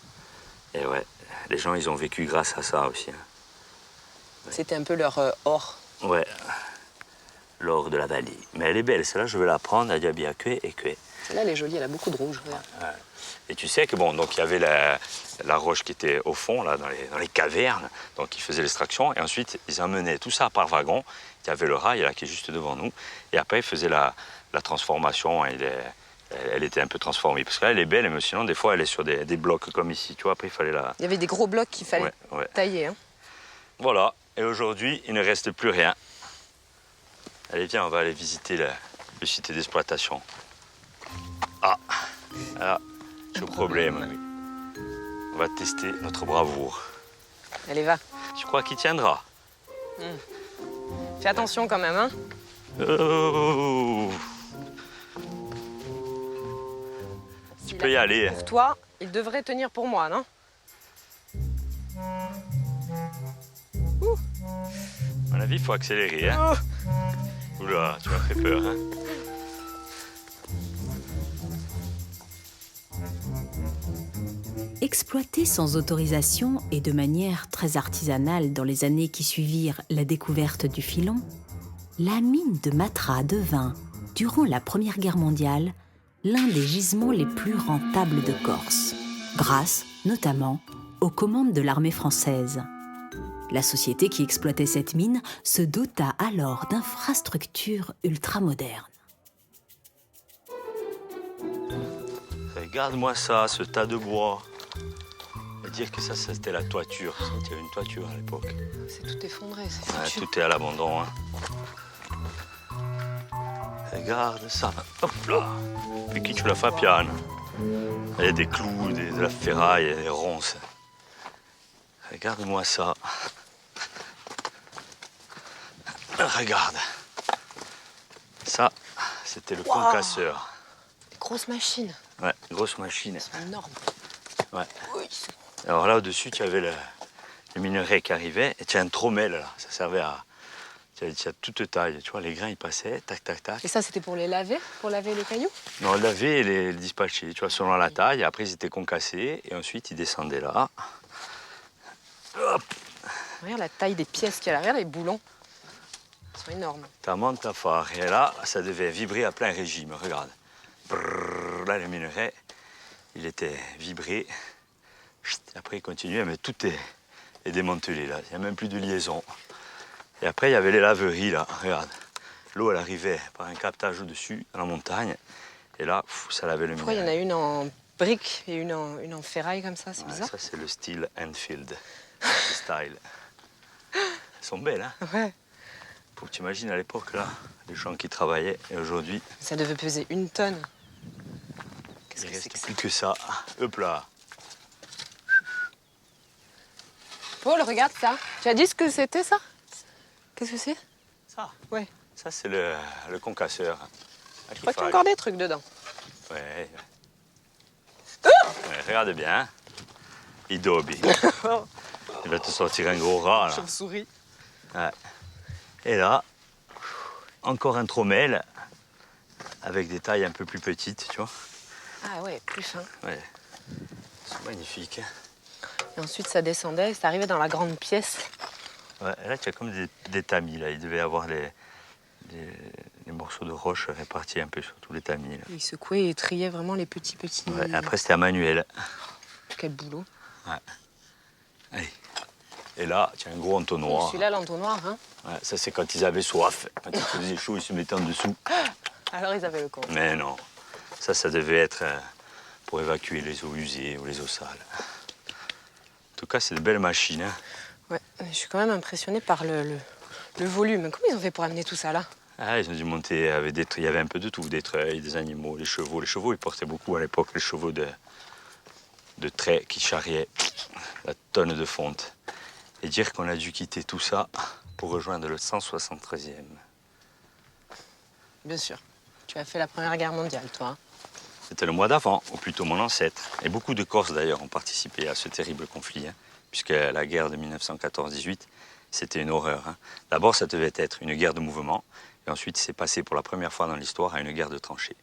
Speaker 3: Et ouais, les gens, ils ont vécu grâce à ça aussi. Hein.
Speaker 2: Ouais. C'était un peu leur or.
Speaker 3: Ouais, l'or de la vallée. Mais elle est belle, celle-là, je vais la prendre à Diabiaque et Cué.
Speaker 2: Celle-là, elle est jolie, elle a beaucoup de rouge.
Speaker 3: Ouais. Et tu sais que bon, donc il y avait la roche qui était au fond, là, dans les cavernes, donc ils faisaient l'extraction, et ensuite ils emmenaient tout ça par wagon. Il y avait le rail là qui est juste devant nous, et après ils faisaient la transformation. Elle était un peu transformée, parce que là elle est belle, mais sinon des fois elle est sur des blocs comme ici, tu vois. Après il fallait la.
Speaker 2: Il y avait des gros blocs qu'il fallait tailler. Hein.
Speaker 3: Voilà. Et aujourd'hui il ne reste plus rien. Allez viens, on va aller visiter le site d'exploitation. Ah, là, j'ai un problème. Oui. On va tester notre bravoure.
Speaker 2: Allez, va.
Speaker 3: Tu crois qu'il tiendra?
Speaker 2: Fais attention quand même, hein.
Speaker 3: Oh. Tu peux y aller.
Speaker 2: Pour toi, il devrait tenir pour moi, non?
Speaker 3: À mon avis, il faut accélérer, hein. Oula, tu m'as fait peur, hein.
Speaker 1: Exploitée sans autorisation et de manière très artisanale dans les années qui suivirent la découverte du filon, la mine de Matra devint, durant la Première Guerre mondiale, l'un des gisements les plus rentables de Corse, grâce, notamment, aux commandes de l'armée française. La société qui exploitait cette mine se dota alors d'infrastructures ultramodernes.
Speaker 3: Regarde-moi ça, ce tas de bois. On va dire que ça c'était la toiture. C'était une toiture à l'époque.
Speaker 2: C'est tout effondré, c'est
Speaker 3: Ouais, tout est à l'abandon. Hein. Regarde ça. Hop là. Et qui tu la fais piano. Il y a des clous, de la ferraille, des ronces. Regarde-moi ça. Regarde. Ça, c'était le concasseur.
Speaker 2: Des grosses machines.
Speaker 3: Ouais, grosse machine.
Speaker 2: C'est énorme.
Speaker 3: Ouais.
Speaker 2: Oui.
Speaker 3: Alors là, au-dessus, tu avais le minerai qui arrivait et tu as un trommel, là. Ça servait à... Tu as toute taille. Tu vois, les grains, ils passaient, tac, tac, tac.
Speaker 2: Et ça, c'était pour les laver? Pour laver les cailloux?
Speaker 3: Non, laver et les dispatcher, tu vois, selon la taille. Après, ils étaient concassés et ensuite, ils descendaient là. Hop.
Speaker 2: Regarde la taille des pièces qu'il y a là. Regarde les boulons. Ils sont énormes.
Speaker 3: Ta monte, ta phare. Et là, ça devait vibrer à plein régime. Regarde. Brrr, là, le minerai, il était vibré. Chut, après, il continuait, mais tout est démantelé, là. Il n'y a même plus de liaison. Et après, il y avait les laveries, là. Regarde. L'eau, elle arrivait par un captage au-dessus, dans la montagne. Et là, ça lavait le minerai.
Speaker 2: Pourquoi il y en a une en brique et une en ferraille comme ça? C'est bizarre.
Speaker 3: Ça, c'est le style Enfield. Le style. Elles sont belles, hein?
Speaker 2: Ouais.
Speaker 3: Pour que tu imagines à l'époque, là, les gens qui travaillaient, et aujourd'hui...
Speaker 2: Ça devait peser 1 tonne.
Speaker 3: Il ne reste plus que ça. Hop là.
Speaker 2: Paul, regarde ça. Tu as dit ce que c'était, ça? Qu'est-ce que c'est?
Speaker 3: Ça?
Speaker 2: Ouais.
Speaker 3: Ça, c'est le concasseur.
Speaker 2: Je crois qu'il y a encore des trucs dedans.
Speaker 3: Ouais. Ouais, regarde bien. Idobi. Il va te sortir un gros rat, là.
Speaker 2: Chauve-souris.
Speaker 3: Ouais. Et là, encore un trommel avec des tailles un peu plus petites, tu vois.
Speaker 2: Ah ouais, plus fin.
Speaker 3: Ouais. C'est magnifique.
Speaker 2: Et ensuite, ça descendait, ça arrivait dans la grande pièce.
Speaker 3: Ouais, et là, tu as comme des tamis, là. Il devait y avoir les morceaux de roche répartis un peu sur tous les tamis, là.
Speaker 2: Il secouait et triait vraiment les petits...
Speaker 3: Ouais, après, c'était à manuel.
Speaker 2: Quel boulot.
Speaker 3: Ouais. Allez. Et là, tu as un gros entonnoir.
Speaker 2: Celui-là, l'entonnoir, hein.
Speaker 3: Ouais, ça, c'est quand ils avaient soif. Quand il faisait chaud, ils se mettaient en dessous.
Speaker 2: Alors, ils avaient le compte.
Speaker 3: Mais non. Ça devait être pour évacuer les eaux usées ou les eaux sales. En tout cas, c'est de belles machines. Hein.
Speaker 2: Ouais, je suis quand même impressionnée par le volume. Comment ils ont fait pour amener tout ça là?
Speaker 3: Ah, ils ont dû monter avec il y avait un peu de tout, des treilles, des animaux, les chevaux. Les chevaux, ils portaient beaucoup à l'époque, les chevaux de trait qui charriaient la tonne de fonte. Et dire qu'on a dû quitter tout ça pour rejoindre le 173e.
Speaker 2: Bien sûr. Tu as fait la Première Guerre mondiale, toi. Hein.
Speaker 3: C'était le mois d'avant, ou plutôt mon ancêtre. Et beaucoup de Corses, d'ailleurs, ont participé à ce terrible conflit, hein, puisque la guerre de 1914-18, c'était une horreur. Hein. D'abord, ça devait être une guerre de mouvement, et ensuite, c'est passé pour la première fois dans l'histoire à une guerre de tranchées.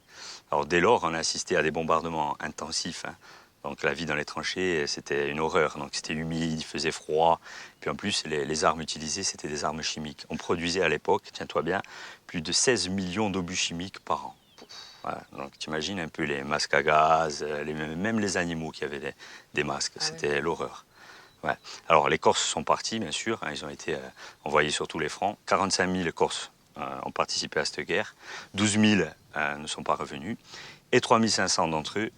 Speaker 3: Alors, dès lors, on a assisté à des bombardements intensifs. Hein. Donc, la vie dans les tranchées, c'était une horreur. Donc, c'était humide, il faisait froid. Puis, en plus, les armes utilisées, c'était des armes chimiques. On produisait à l'époque, tiens-toi bien, plus de 16 millions d'obus chimiques par an. Voilà. Donc, tu imagines un peu les masques à gaz, même les animaux qui avaient des masques. C'était l'horreur. Ouais. Alors, les Corses sont partis, bien sûr. Hein, ils ont été envoyés sur tous les fronts. 45 000 Corses ont participé à cette guerre. 12 000 ne sont pas revenus. Et 3 500 d'entre eux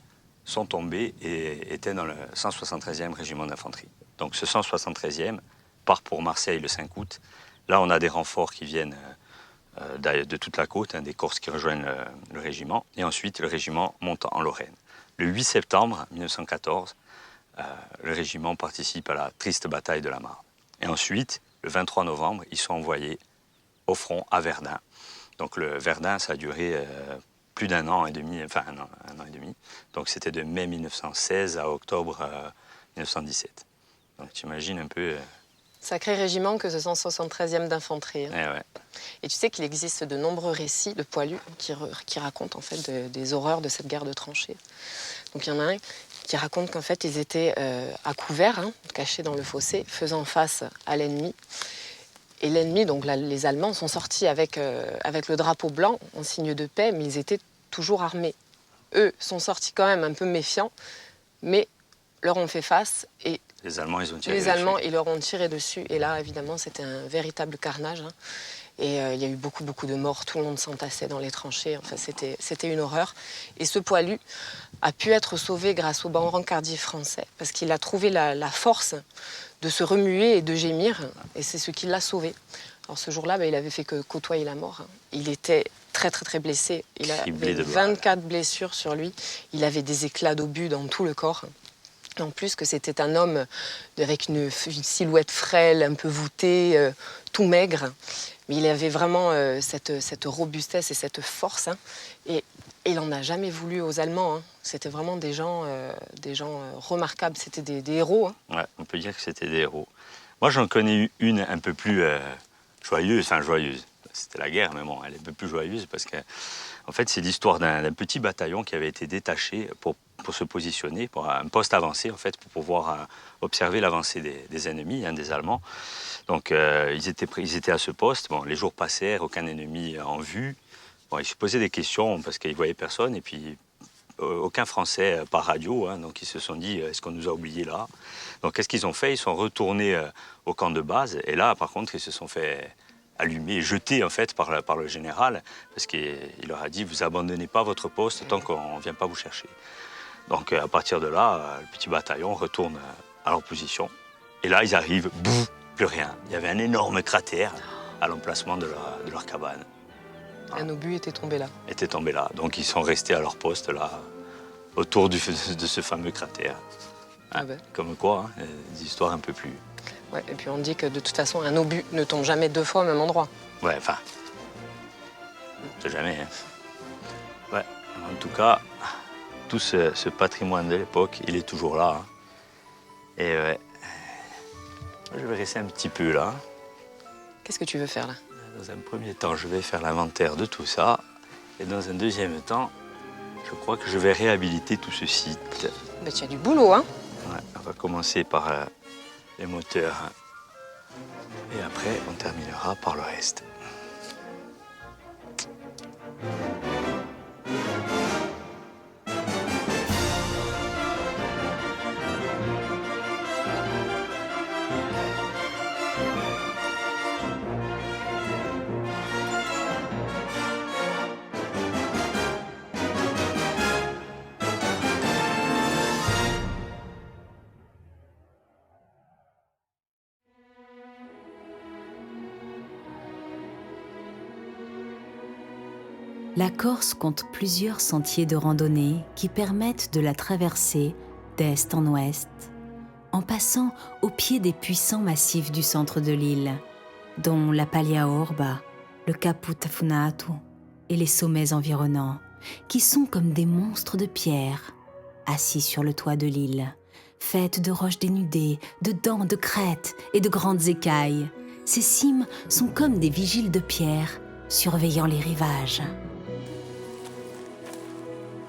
Speaker 3: sont tombés et étaient dans le 173e régiment d'infanterie. Donc, ce 173e part pour Marseille le 5 août. Là, on a des renforts qui viennent de toute la côte, hein, des Corses qui rejoignent le régiment. Et ensuite, le régiment monte en Lorraine. Le 8 septembre 1914, le régiment participe à la triste bataille de la Marne. Et ensuite, le 23 novembre, ils sont envoyés au front à Verdun. Donc le Verdun, ça a duré plus d'un an et demi, enfin un an et demi. Donc c'était de mai 1916 à octobre 1917. Donc tu imagines un peu...
Speaker 2: Sacré régiment que ce 173e d'infanterie. Hein.
Speaker 3: Ouais.
Speaker 2: Et tu sais qu'il existe de nombreux récits de poilus qui racontent en fait des horreurs de cette guerre de tranchées. Donc il y en a un qui raconte qu'en fait ils étaient à couvert, hein, cachés dans le fossé, faisant face à l'ennemi. Et l'ennemi, donc là, les Allemands, sont sortis avec le drapeau blanc en signe de paix, mais ils étaient toujours armés. Eux sont sortis quand même un peu méfiants, mais leur ont fait face et
Speaker 3: les Allemands, ils ont tiré
Speaker 2: les
Speaker 3: dessus.
Speaker 2: Allemands, ils leur ont tiré dessus. Et là, évidemment, c'était un véritable carnage. Hein. Et il y a eu beaucoup de morts. Tout le monde s'entassait dans les tranchées. Enfin, c'était une horreur. Et ce poilu a pu être sauvé grâce au brancardier français parce qu'il a trouvé la force de se remuer et de gémir. Et c'est ce qui l'a sauvé. Alors ce jour-là, il avait fait que côtoyer la mort. Hein. Il était très blessé. Il avait 24 blessures sur lui. Il avait des éclats d'obus dans tout le corps. En plus que c'était un homme avec une silhouette frêle, un peu voûtée, tout maigre. Mais il avait vraiment cette robustesse et cette force. Hein. Et il n'en a jamais voulu aux Allemands. Hein. C'était vraiment des gens remarquables. C'était des héros. Hein.
Speaker 3: Ouais, on peut dire que c'était des héros. Moi, j'en connais une un peu plus joyeuse. C'était la guerre, mais bon, elle est un peu plus joyeuse parce que, en fait, c'est l'histoire d'un petit bataillon qui avait été détaché pour se positionner, pour un poste avancé, en fait, pour pouvoir observer l'avancée des ennemis, hein, des Allemands. Donc, ils étaient à ce poste. Bon, les jours passèrent, aucun ennemi en vue. Bon, ils se posaient des questions parce qu'ils ne voyaient personne. Et puis, aucun Français par radio. Hein, donc, ils se sont dit, est-ce qu'on nous a oubliés là? Donc, qu'est-ce qu'ils ont fait? Ils sont retournés au camp de base. Et là, par contre, ils se sont fait allumé, jeté en fait par le général, parce qu'il leur a dit vous abandonnez pas votre poste tant qu'on ne vient pas vous chercher. Donc à partir de là, le petit bataillon retourne à leur position. Et là, ils arrivent, bouf, plus rien. Il y avait un énorme cratère à l'emplacement de leur cabane.
Speaker 2: Un obus était tombé là.
Speaker 3: Était tombé là. Donc ils sont restés à leur poste là, autour de ce fameux cratère. Hein,
Speaker 2: Ah ben.
Speaker 3: Comme quoi, hein, des histoires un peu plus...
Speaker 2: Ouais, et puis on dit que de toute façon, un obus ne tombe jamais deux fois au même endroit.
Speaker 3: Ouais, enfin, on sait jamais. Hein. Ouais, en tout cas, tout ce patrimoine de l'époque, il est toujours là. Hein. Et ouais, je vais rester un petit peu là.
Speaker 2: Qu'est-ce que tu veux faire là?
Speaker 3: Dans un premier temps, je vais faire l'inventaire de tout ça. Et dans un deuxième temps, je crois que je vais réhabiliter tout ce site.
Speaker 2: Ben, tu as du boulot, hein?
Speaker 3: Ouais, on va commencer par les moteurs. Et après, on terminera par le reste.
Speaker 1: La Corse compte plusieurs sentiers de randonnée qui permettent de la traverser d'est en ouest, en passant au pied des puissants massifs du centre de l'île, dont la Paglia Orba, le Capo Tafunatu et les sommets environnants, qui sont comme des monstres de pierre, assis sur le toit de l'île, faite de roches dénudées, de dents de crête et de grandes écailles. Ces cimes sont comme des vigiles de pierre, surveillant les rivages.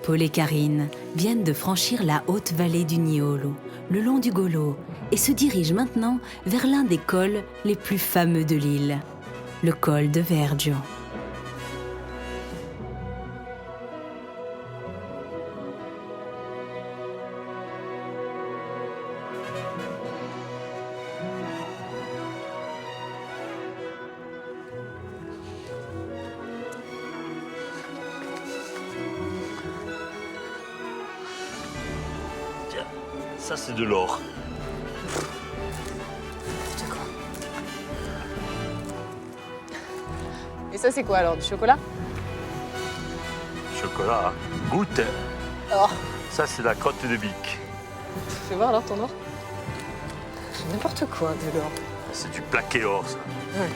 Speaker 1: Paul et Karine viennent de franchir la haute vallée du Niolo, le long du Golo, et se dirigent maintenant vers l'un des cols les plus fameux de l'île, le col de Vergio.
Speaker 3: Tiens, ça c'est de l'or.
Speaker 2: C'est quoi? Et ça, c'est quoi alors? Du chocolat?
Speaker 3: Chocolat, goûte.
Speaker 2: Oh,
Speaker 3: Ça c'est la crotte de bique.
Speaker 2: fais voir alors ton or. C'est n'importe quoi de l'or.
Speaker 3: C'est du plaqué or, ça.
Speaker 2: Ouais.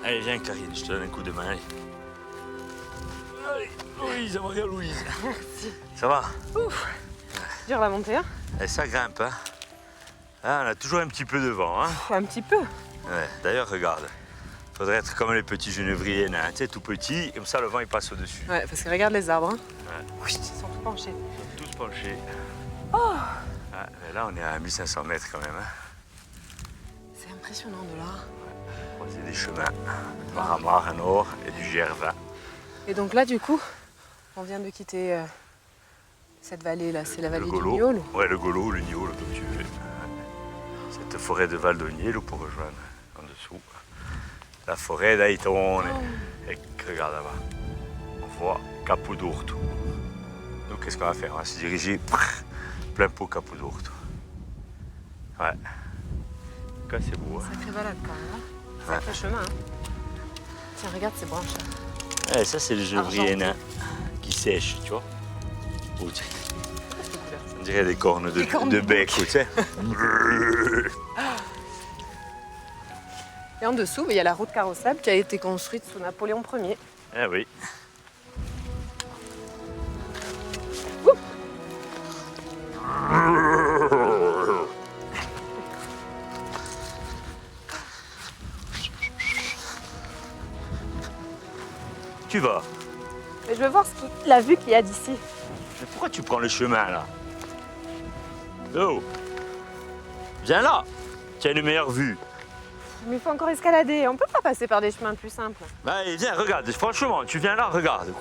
Speaker 3: Allez, viens, Karine, je te donne un coup de main. Allez, Louise, Maria-Louise.
Speaker 2: Merci.
Speaker 3: Ça va?
Speaker 2: Dur la montée, hein?
Speaker 3: Et ça grimpe, hein? Ah, on a toujours un petit peu de vent, hein?
Speaker 2: Un petit peu.
Speaker 3: Ouais, d'ailleurs, regarde. Faudrait être comme les petits genévriers nains, tu sais, tout petits, comme ça le vent il passe au-dessus.
Speaker 2: Ouais, parce que regarde les arbres. Hein.
Speaker 3: Ouais.
Speaker 2: Oui, ils sont tout penchés.
Speaker 3: Ils sont tous penchés.
Speaker 2: Oh,
Speaker 3: Ah, mais là, on est à 1500 mètres quand même, hein?
Speaker 2: c'est impressionnant de là.
Speaker 3: C'est des chemins, Maramar, un or et du GR20.
Speaker 2: Et donc là, du coup, on vient de quitter cette vallée-là. C'est la vallée
Speaker 3: Le
Speaker 2: du
Speaker 3: Golo.
Speaker 2: Niolo.
Speaker 3: Ouais, le Golo ou le Niolo, comme tu veux. Cette forêt de Val d'Ogniello pour rejoindre en dessous. La forêt d'Aitone. Et regarde là-bas. On voit Capo d'Urto. Donc qu'est-ce qu'on va faire? On va se diriger plein pot Capo d'Urto. Ouais. En tout cas, c'est beau. Hein?
Speaker 2: Sacrée balade quand même. Hein. Sacré chemin. Hein. Tiens, regarde ces branches.
Speaker 3: Ouais, ça, c'est le genévrier
Speaker 2: Argenté.
Speaker 3: nain qui sèche, tu vois. Oh, tiens,
Speaker 2: Cette couleur.
Speaker 3: on dirait des cornes
Speaker 2: Des cornes
Speaker 3: de
Speaker 2: de
Speaker 3: bec, tu sais.
Speaker 2: Et en dessous, il y a la route carrossable qui a été construite sous Napoléon Ier.
Speaker 3: Ah oui. Tu vas?
Speaker 2: Mais je veux voir la vue qu'il y a d'ici.
Speaker 3: Mais pourquoi tu prends le chemin là? Oh! Viens là! Tu as une meilleure vue.
Speaker 2: Mais il faut encore escalader. On peut pas passer par des chemins plus simples.
Speaker 3: Bah, allez, viens, regarde, franchement, tu viens là, regarde.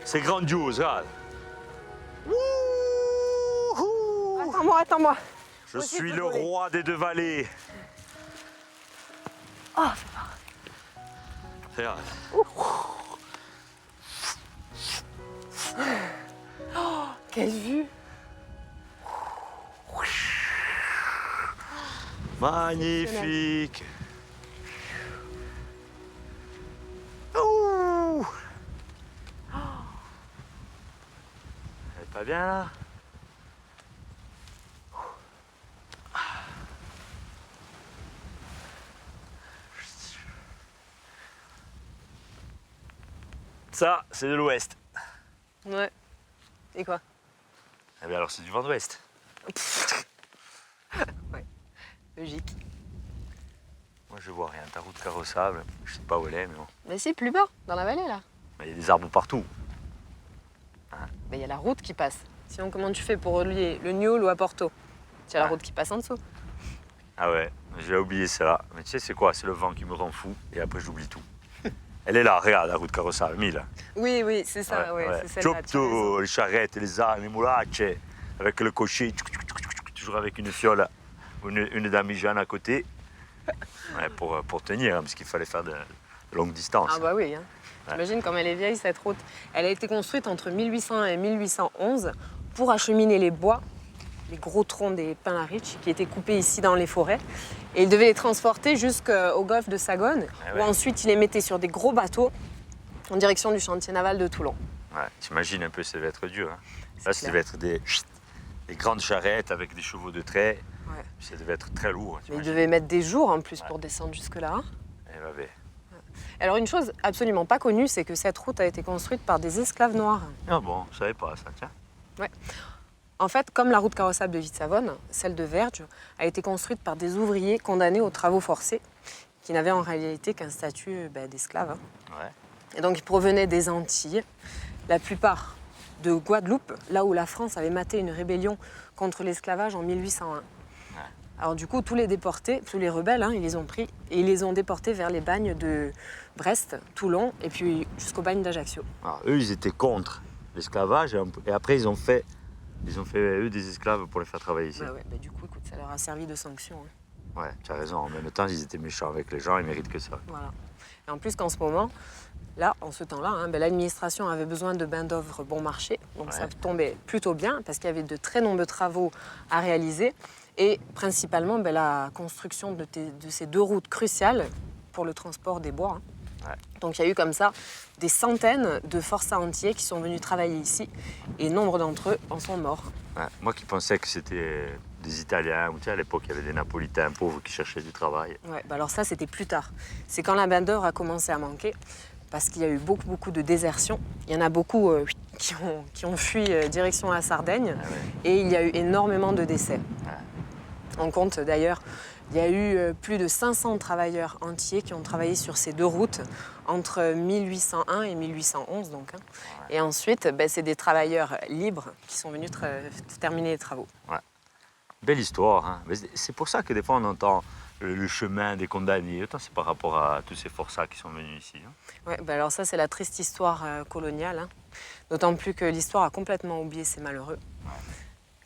Speaker 3: C'est grandiose, regarde. Wouhou!
Speaker 2: Attends-moi, attends-moi.
Speaker 3: Je
Speaker 2: Aussi,
Speaker 3: suis
Speaker 2: je
Speaker 3: le
Speaker 2: peux voler.
Speaker 3: roi des deux vallées.
Speaker 2: Oh,
Speaker 3: Regarde.
Speaker 2: quelle vue.
Speaker 3: Magnifique. Ouh. Elle est pas bien là? Ça, c'est de l'ouest.
Speaker 2: Ouais. Et quoi?
Speaker 3: Eh bien alors c'est du vent d'ouest.
Speaker 2: Logique.
Speaker 3: Moi je vois rien, ta route carrossable, je sais pas où elle est mais bon.
Speaker 2: Mais c'est plus bas, dans la vallée là.
Speaker 3: Mais il y a des arbres partout.
Speaker 2: Mais il y a la route qui passe. Sinon, comment tu fais pour relier le Niolo à Porto? Tu as la route qui passe en dessous.
Speaker 3: Ah ouais, j'ai oublié ça. Mais tu sais c'est quoi? C'est le vent qui me rend fou et après j'oublie tout. Elle est là, regarde la route carrossable, 1000.
Speaker 2: Oui, oui, c'est ça, ouais, c'est celle-là. tu as raison.
Speaker 3: Ciopto, les charrettes, les ânes, les moulacce. avec le cocher, toujours avec une fiole, une damigeane à côté, ouais, pour tenir, hein, parce qu'il fallait faire de longues distances.
Speaker 2: Ah bah oui, hein. T'imagines comme elle est vieille cette route. Elle a été construite entre 1800 et 1811 pour acheminer les bois, les gros troncs des pins à riche qui étaient coupés ici dans les forêts. Et il devait les transporter jusqu'au golfe de Sagone, où ensuite il les mettait sur des gros bateaux en direction du chantier naval de Toulon.
Speaker 3: Ouais, t'imagines un peu, ça devait être dur. Hein. Là, ça devait être des grandes charrettes avec des chevaux de trait. Ouais. Ça devait être très lourd.
Speaker 2: Mais il devait mettre des jours en plus pour descendre jusque-là. Hein. Alors une chose absolument pas connue, c'est que cette route a été construite par des esclaves noirs.
Speaker 3: Ah bon, je savais pas ça, tiens.
Speaker 2: Ouais. En fait, comme la route carrossable de Vite-Savone, celle de Verges a été construite par des ouvriers condamnés aux travaux forcés, qui n'avaient en réalité qu'un statut d'esclaves. Hein. Ouais. Et donc ils provenaient des Antilles, la plupart de Guadeloupe, là où la France avait maté une rébellion contre l'esclavage en 1801. Alors du coup, tous les déportés, tous les rebelles, hein, ils les ont pris et ils les ont déportés vers les bagnes de Brest, Toulon et puis jusqu'au bagne d'Ajaccio.
Speaker 3: Alors, eux, ils étaient contre l'esclavage et après ils ont fait eux des esclaves pour les faire travailler ici.
Speaker 2: Ouais, du coup, écoute, ça leur a servi de sanction. Hein.
Speaker 3: Ouais, tu as raison. En même temps, ils étaient méchants avec les gens, ils méritent que ça.
Speaker 2: Voilà. Et en plus qu'en ce moment, là, en ce temps-là, hein, l'administration avait besoin de main-d'œuvre bon marché. Donc ça tombait plutôt bien parce qu'il y avait de très nombreux travaux à réaliser. Et principalement la construction de ces deux routes cruciales pour le transport des bois. Hein. Ouais. Donc il y a eu comme ça des centaines de forçats entiers qui sont venus travailler ici et nombre d'entre eux en sont morts.
Speaker 3: Ouais. Moi qui pensais que c'était des Italiens, ou à l'époque il y avait des Napolitains pauvres qui cherchaient du travail.
Speaker 2: Ouais, alors ça c'était plus tard. C'est quand la main-d'œuvre a commencé à manquer parce qu'il y a eu beaucoup de désertions. Il y en a beaucoup qui ont fui direction la Sardaigne et il y a eu énormément de décès. Ouais. On compte d'ailleurs, il y a eu plus de 500 travailleurs entiers qui ont travaillé sur ces deux routes entre 1801 et 1811. Donc, hein. Ouais. Et ensuite, c'est des travailleurs libres qui sont venus terminer les travaux.
Speaker 3: Ouais. Belle histoire. Hein. C'est pour ça que des fois on entend le chemin des condamnés. Autant c'est par rapport à tous ces forçats qui sont venus ici. Hein.
Speaker 2: Ouais, alors ça c'est la triste histoire coloniale. Hein. D'autant plus que l'histoire a complètement oublié ces malheureux. Ouais.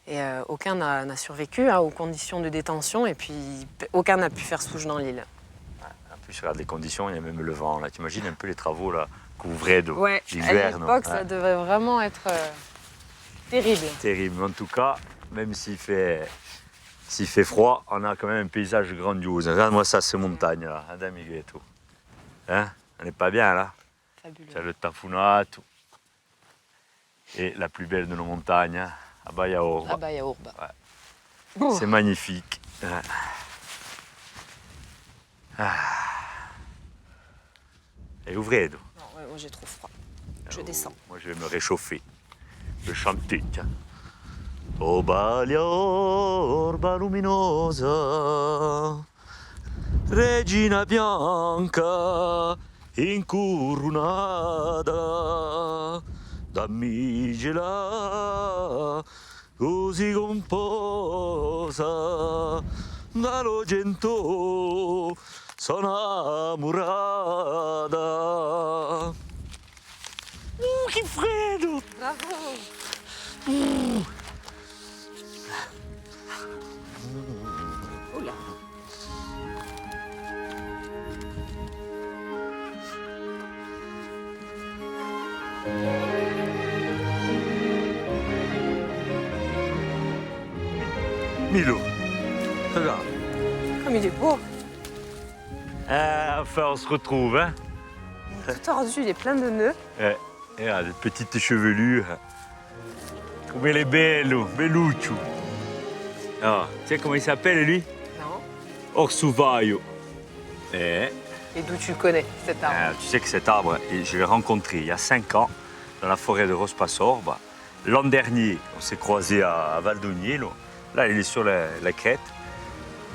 Speaker 2: Et aucun n'a survécu aux conditions de détention et puis aucun n'a pu faire souche dans l'île.
Speaker 3: En plus, regarde les conditions, il y a même le vent. Tu imagines un peu les travaux là, qu'ouvraient
Speaker 2: l'hiver. À l'époque, ça devait vraiment être terrible.
Speaker 3: Terrible. En tout cas, même s'il fait froid, on a quand même un paysage grandiose. Regarde-moi ça, ces montagnes là, Adamigueto. Hein? On n'est pas bien là.
Speaker 2: Fabuleux.
Speaker 3: C'est le Tafunato. Et la plus belle de nos montagnes. Hein? Abaya Orba.
Speaker 2: Abaya Orba.
Speaker 3: Ouais. C'est magnifique. Et ouvrez.
Speaker 2: Non, moi j'ai trop froid. Je descends.
Speaker 3: Moi je vais me réchauffer. Je vais chanter, tiens. Abaya Orba luminosa, regina bianca incurunata. Dammigela così composa dallo gento sono innamorata. Che freddo!
Speaker 2: Bravo! Oula!
Speaker 3: Milo, regarde.
Speaker 2: Comme il est beau.
Speaker 3: Enfin, on se retrouve, hein.
Speaker 2: Tout tordu, il est plein de nœuds.
Speaker 3: Et regarde, des petites chevelures. Come il est bello, belluccio. Ah, tu sais comment il s'appelle, lui?
Speaker 2: Non.
Speaker 3: Orsuvaio.
Speaker 2: Et d'où tu le connais, cet arbre?
Speaker 3: Tu sais que cet arbre, je l'ai rencontré il y a 5 ans dans la forêt de Rospasorba. L'an dernier, on s'est croisés à Valdognino. Là, il est sur la crête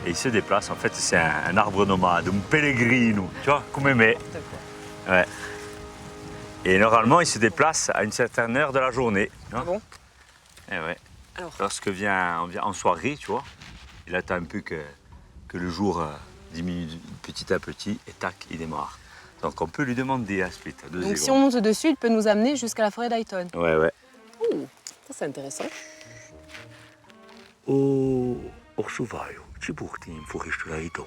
Speaker 3: et il se déplace. En fait, c'est un arbre nomade, un pellegrino, tu vois, comme aimé. Ouais. Et normalement, il se déplace à une certaine heure de la journée.
Speaker 2: Ah bon?
Speaker 3: Et ouais. Alors. Lorsque on vient en soirée, tu vois, il attend un peu que le jour diminue petit à petit et tac, il démarre. Donc on peut lui demander à Split.
Speaker 2: Donc si on monte dessus, il peut nous amener jusqu'à la forêt d'Ayton.
Speaker 3: Ouais.
Speaker 2: Ouh, ça c'est intéressant.
Speaker 3: Orsuvaio ci porti in foresta la Itone.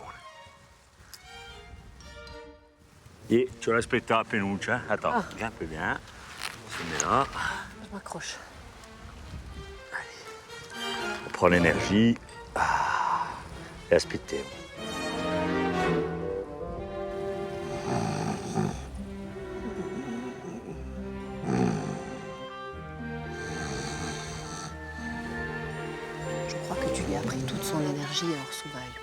Speaker 3: Et tu respectes la pénouche, hein? Attends, viens un peu bien. On se met là.
Speaker 2: Je m'accroche.
Speaker 3: On prend l'énergie. Et aspettiamo.
Speaker 2: Je crois que tu lui as pris toute son énergie à Orsuvaio.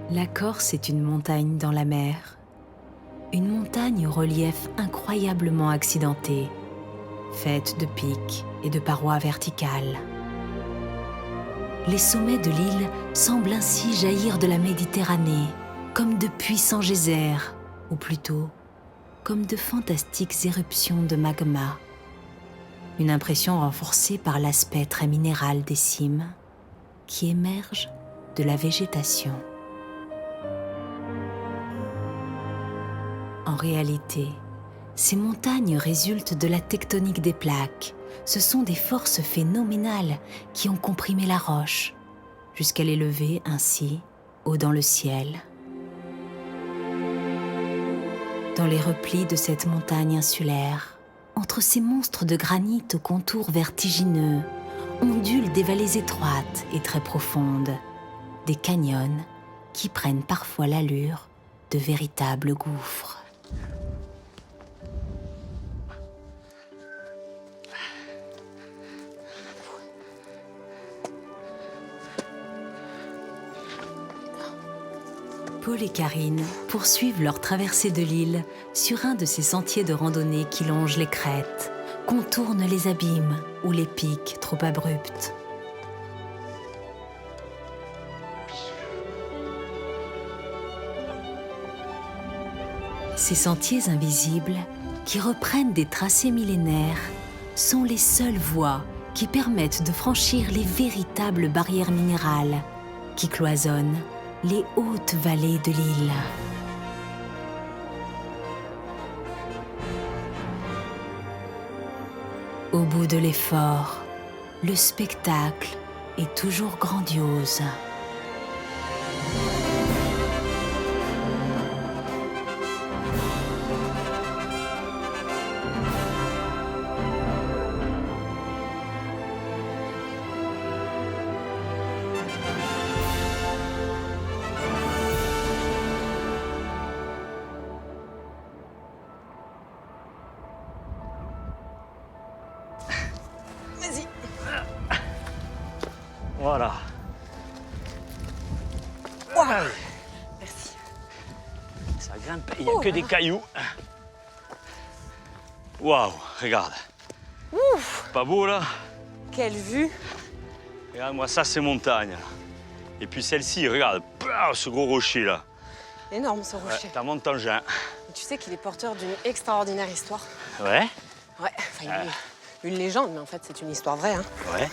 Speaker 1: La Corse est une montagne dans la mer. Une montagne au relief incroyablement accidenté, faite de pics et de parois verticales. Les sommets de l'île semblent ainsi jaillir de la Méditerranée, comme de puissants geysers, ou plutôt, comme de fantastiques éruptions de magma. Une impression renforcée par l'aspect très minéral des cimes, qui émergent de la végétation. En réalité, ces montagnes résultent de la tectonique des plaques. Ce sont des forces phénoménales qui ont comprimé la roche, jusqu'à l'élever ainsi haut dans le ciel. Dans les replis de cette montagne insulaire, entre ces monstres de granit aux contours vertigineux, ondulent des vallées étroites et très profondes, des canyons qui prennent parfois l'allure de véritables gouffres. Paul et Karine poursuivent leur traversée de l'île sur un de ces sentiers de randonnée qui longent les crêtes, contournent les abîmes ou les pics trop abrupts. Ces sentiers invisibles, qui reprennent des tracés millénaires, sont les seules voies qui permettent de franchir les véritables barrières minérales qui cloisonnent les hautes vallées de l'île. Au bout de l'effort, le spectacle est toujours grandiose.
Speaker 3: Voilà.
Speaker 2: Wow. Merci.
Speaker 3: Ça grimpe, il n'y a que des cailloux. Waouh, regarde.
Speaker 2: Ouf.
Speaker 3: Pas beau là?
Speaker 2: Quelle vue.
Speaker 3: Regarde-moi, ça c'est montagne. Et puis celle-ci, regarde, ce gros rocher là.
Speaker 2: Énorme ce rocher.
Speaker 3: Ouais, t'as mon tangent.
Speaker 2: Tu sais qu'il est porteur d'une extraordinaire histoire.
Speaker 3: Ouais?
Speaker 2: Ouais, enfin une légende, mais en fait c'est une histoire vraie. Hein.
Speaker 3: Ouais.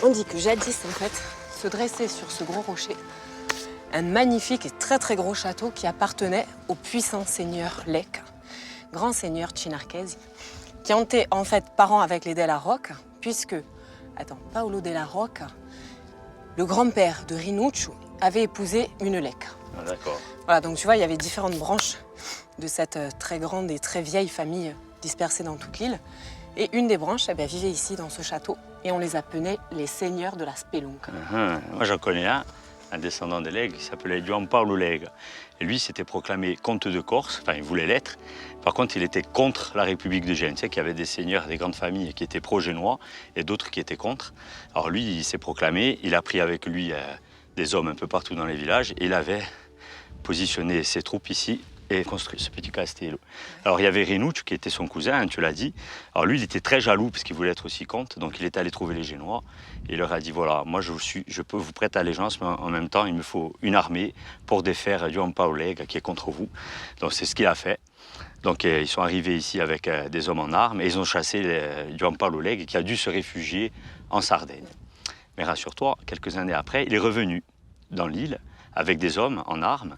Speaker 2: On dit que jadis, en fait, se dressait sur ce gros rocher un magnifique et très très gros château qui appartenait au puissant seigneur Lec, grand seigneur Chinarchesi, qui ont été en fait parents avec les Della Rocca, puisque, Paolo Della Rocca, le grand-père de Rinuccio, avait épousé une Lec.
Speaker 3: Ah, d'accord.
Speaker 2: Voilà, donc tu vois, il y avait différentes branches de cette très grande et très vieille famille dispersée dans toute l'île. Et une des branches vivait ici, dans ce château. Et on les appelait les seigneurs de la Spelunca.
Speaker 3: Moi, j'en connais un descendant de Lègue, qui s'appelait Juan Paulo Lègue. Et lui, s'était proclamé comte de Corse, enfin, il voulait l'être. Par contre, il était contre la République de Gênes. Tu sais qu'il y avait des seigneurs, des grandes familles qui étaient pro-génois et d'autres qui étaient contre. Alors lui, il s'est proclamé, il a pris avec lui des hommes un peu partout dans les villages et il avait positionné ses troupes ici et construit ce petit castello. Alors il y avait Renuccio qui était son cousin, hein, tu l'as dit. Alors lui, il était très jaloux parce qu'il voulait être aussi comte, donc il est allé trouver les Génois et il leur a dit voilà, moi je peux vous prêter allégeance, mais en même temps il me faut une armée pour défaire Juan Paulo Lègue qui est contre vous. Donc c'est ce qu'il a fait. Donc ils sont arrivés ici avec des hommes en armes et ils ont chassé Juan Paulo Lègue qui a dû se réfugier en Sardaigne. Mais rassure-toi, quelques années après, il est revenu dans l'île avec des hommes en armes.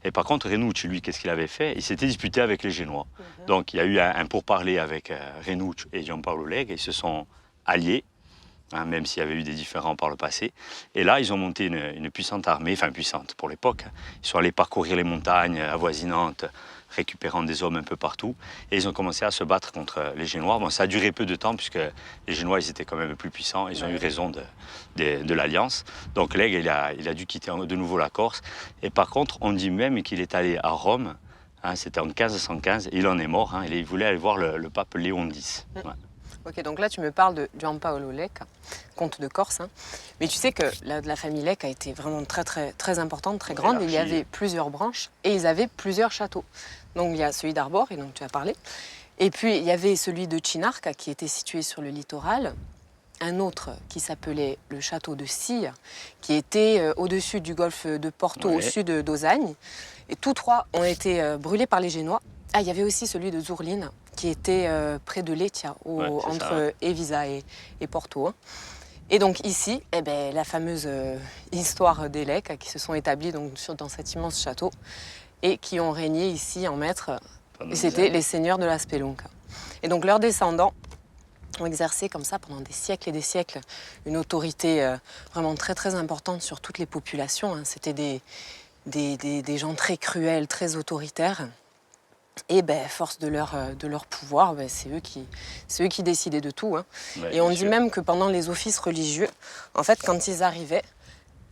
Speaker 3: Et par contre, Renuccio, lui, qu'est-ce qu'il avait fait? Il s'était disputé avec les Génois. Donc il y a eu un pourparler avec Renuccio et Juan Paulo Lègue. Ils se sont alliés, hein, même s'il y avait eu des différends par le passé. Et là, ils ont monté une puissante armée, enfin puissante pour l'époque. Ils sont allés parcourir les montagnes avoisinantes, récupérant des hommes un peu partout. Et ils ont commencé à se battre contre les Génois. Bon, ça a duré peu de temps, puisque les Génois, ils étaient quand même plus puissants. Ils ont eu raison de l'alliance. Donc Lègue, il a dû quitter de nouveau la Corse. Et par contre, on dit même qu'il est allé à Rome. Hein, c'était en 1515. Et il en est mort. Hein, et il voulait aller voir le pape Léon X. Ouais.
Speaker 2: Ok, donc là, tu me parles de Juan Paulo Lègue, comte de Corse. Hein. Mais tu sais que la famille Lègue a été vraiment très importante, très grande. Il y avait plusieurs branches et ils avaient plusieurs châteaux. Donc il y a celui d'Arbore, et donc tu as parlé. Et puis il y avait celui de Chinarca qui était situé sur le littoral. Un autre qui s'appelait le château de Sille, qui était au-dessus du golfe de Porto, au sud d'Ausagne. Et tous trois ont été brûlés par les Génois. Ah, il y avait aussi celui de Zurline, qui était près de Letia, entre Evisa et Porto. Hein. Et donc ici, la fameuse histoire des Lègues qui se sont établis donc, dans cet immense château et qui ont régné ici en maître. C'était les seigneurs de la Spelunca. Et donc leurs descendants ont exercé comme ça pendant des siècles et des siècles une autorité vraiment très importante sur toutes les populations. Hein. C'était des gens très cruels, très autoritaires. Et force de leur pouvoir, c'est eux qui décidaient de tout. Hein. Ouais, et on dit même que pendant les offices religieux, en fait, quand ils arrivaient,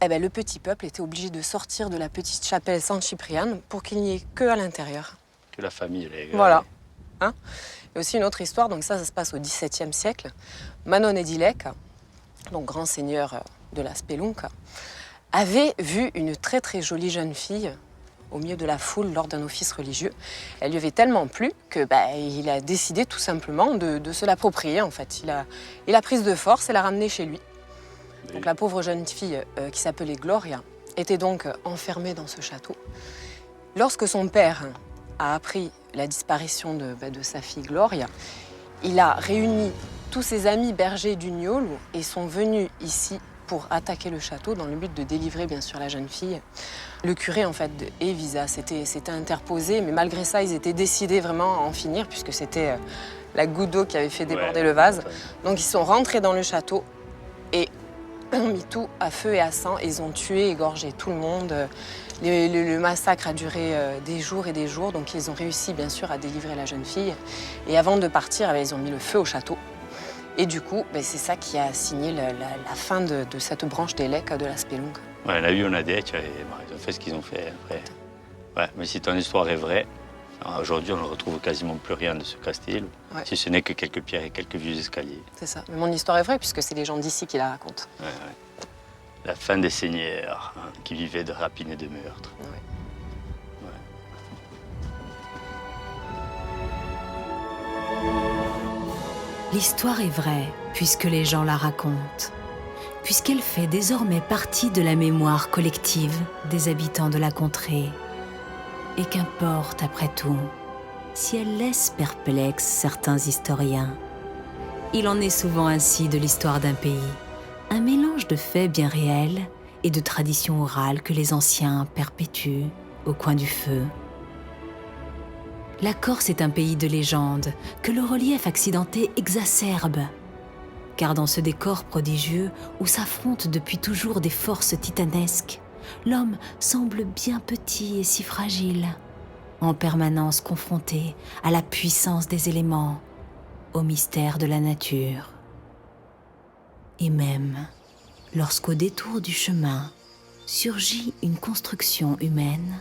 Speaker 2: le petit peuple était obligé de sortir de la petite chapelle San Cipriano pour qu'il n'y ait que à l'intérieur.
Speaker 3: Que la famille, les gars.
Speaker 2: Voilà. Hein. Et aussi une autre histoire, donc ça se passe au XVIIe siècle. Manone di Lecca, donc grand seigneur de la Spelunca, avait vu une très jolie jeune fille au milieu de la foule lors d'un office religieux. Elle lui avait tellement plu que il a décidé tout simplement de se l'approprier en fait. Il a prise de force et l'a ramenée chez lui. Oui. Donc la pauvre jeune fille qui s'appelait Gloria était donc enfermée dans ce château. Lorsque son père a appris la disparition de sa fille Gloria, il a réuni tous ses amis bergers du Niolu et sont venus ici pour attaquer le château dans le but de délivrer bien sûr la jeune fille. Le curé en fait de Evisa s'était interposé, mais malgré ça ils étaient décidés vraiment à en finir puisque c'était la goutte d'eau qui avait fait déborder le vase. Donc ils sont rentrés dans le château et ont mis tout à feu et à sang. Ils ont tué, égorgé tout le monde. Le massacre a duré des jours et des jours, donc ils ont réussi bien sûr à délivrer la jeune fille. Et avant de partir, ils ont mis le feu au château. Et du coup, c'est ça qui a signé la fin de cette branche des Lègues de la Spelunca.
Speaker 3: Ouais, on a eu, on a dit, ils ont fait ce qu'ils ont fait après. Ouais, mais si ton histoire est vraie, aujourd'hui on ne retrouve quasiment plus rien de ce castillo, si ce n'est que quelques pierres et quelques vieux escaliers.
Speaker 2: C'est ça. Mais mon histoire est vraie puisque c'est les gens d'ici qui la racontent.
Speaker 3: Ouais. La fin des seigneurs qui vivaient de rapines et de meurtres.
Speaker 2: Ouais.
Speaker 1: L'histoire est vraie puisque les gens la racontent, puisqu'elle fait désormais partie de la mémoire collective des habitants de la contrée. Et qu'importe après tout, si elle laisse perplexes certains historiens. Il en est souvent ainsi de l'histoire d'un pays, un mélange de faits bien réels et de traditions orales que les anciens perpétuent au coin du feu. La Corse est un pays de légende que le relief accidenté exacerbe. Car dans ce décor prodigieux où s'affrontent depuis toujours des forces titanesques, l'homme semble bien petit et si fragile, en permanence confronté à la puissance des éléments. au mystère de la nature. Et même lorsqu'au détour du chemin surgit une construction humaine,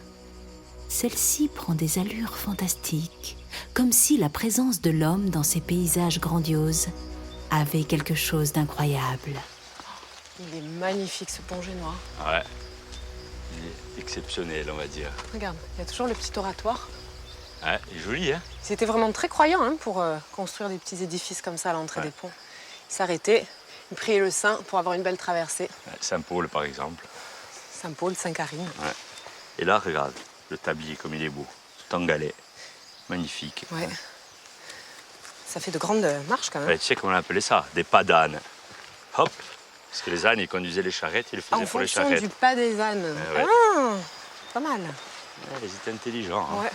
Speaker 1: celle-ci prend des allures fantastiques, comme si la présence de l'homme dans ces paysages grandioses avait quelque chose d'incroyable.
Speaker 2: Il est magnifique ce pont génois.
Speaker 3: Ouais. Il est exceptionnel, on va dire.
Speaker 2: Regarde, il y a toujours le petit oratoire.
Speaker 3: Ouais, il est joli, hein?
Speaker 2: Ils étaient vraiment très croyants hein, pour construire des petits édifices comme ça à l'entrée
Speaker 3: Ouais.
Speaker 2: des ponts. Ils s'arrêtaient, ils priaient le saint pour avoir une belle traversée.
Speaker 3: Ouais, Saint-Paul, par exemple.
Speaker 2: Saint-Paul, Sainte-Carine.
Speaker 3: Ouais. Et là, regarde, le tablier, comme il est beau. Tout en galets. Magnifique.
Speaker 2: Ouais. Ça fait de grandes marches quand même.
Speaker 3: Ouais, tu sais comment on appelait ça? Des pas d'âne. Hop! Parce que les ânes, ils conduisaient les charrettes, ils le faisaient
Speaker 2: En
Speaker 3: pour les
Speaker 2: fonction
Speaker 3: charrettes.
Speaker 2: du pas des ânes.
Speaker 3: Ouais.
Speaker 2: Ah, pas mal.
Speaker 3: Ouais, ils étaient intelligents. Hein.
Speaker 2: Ouais.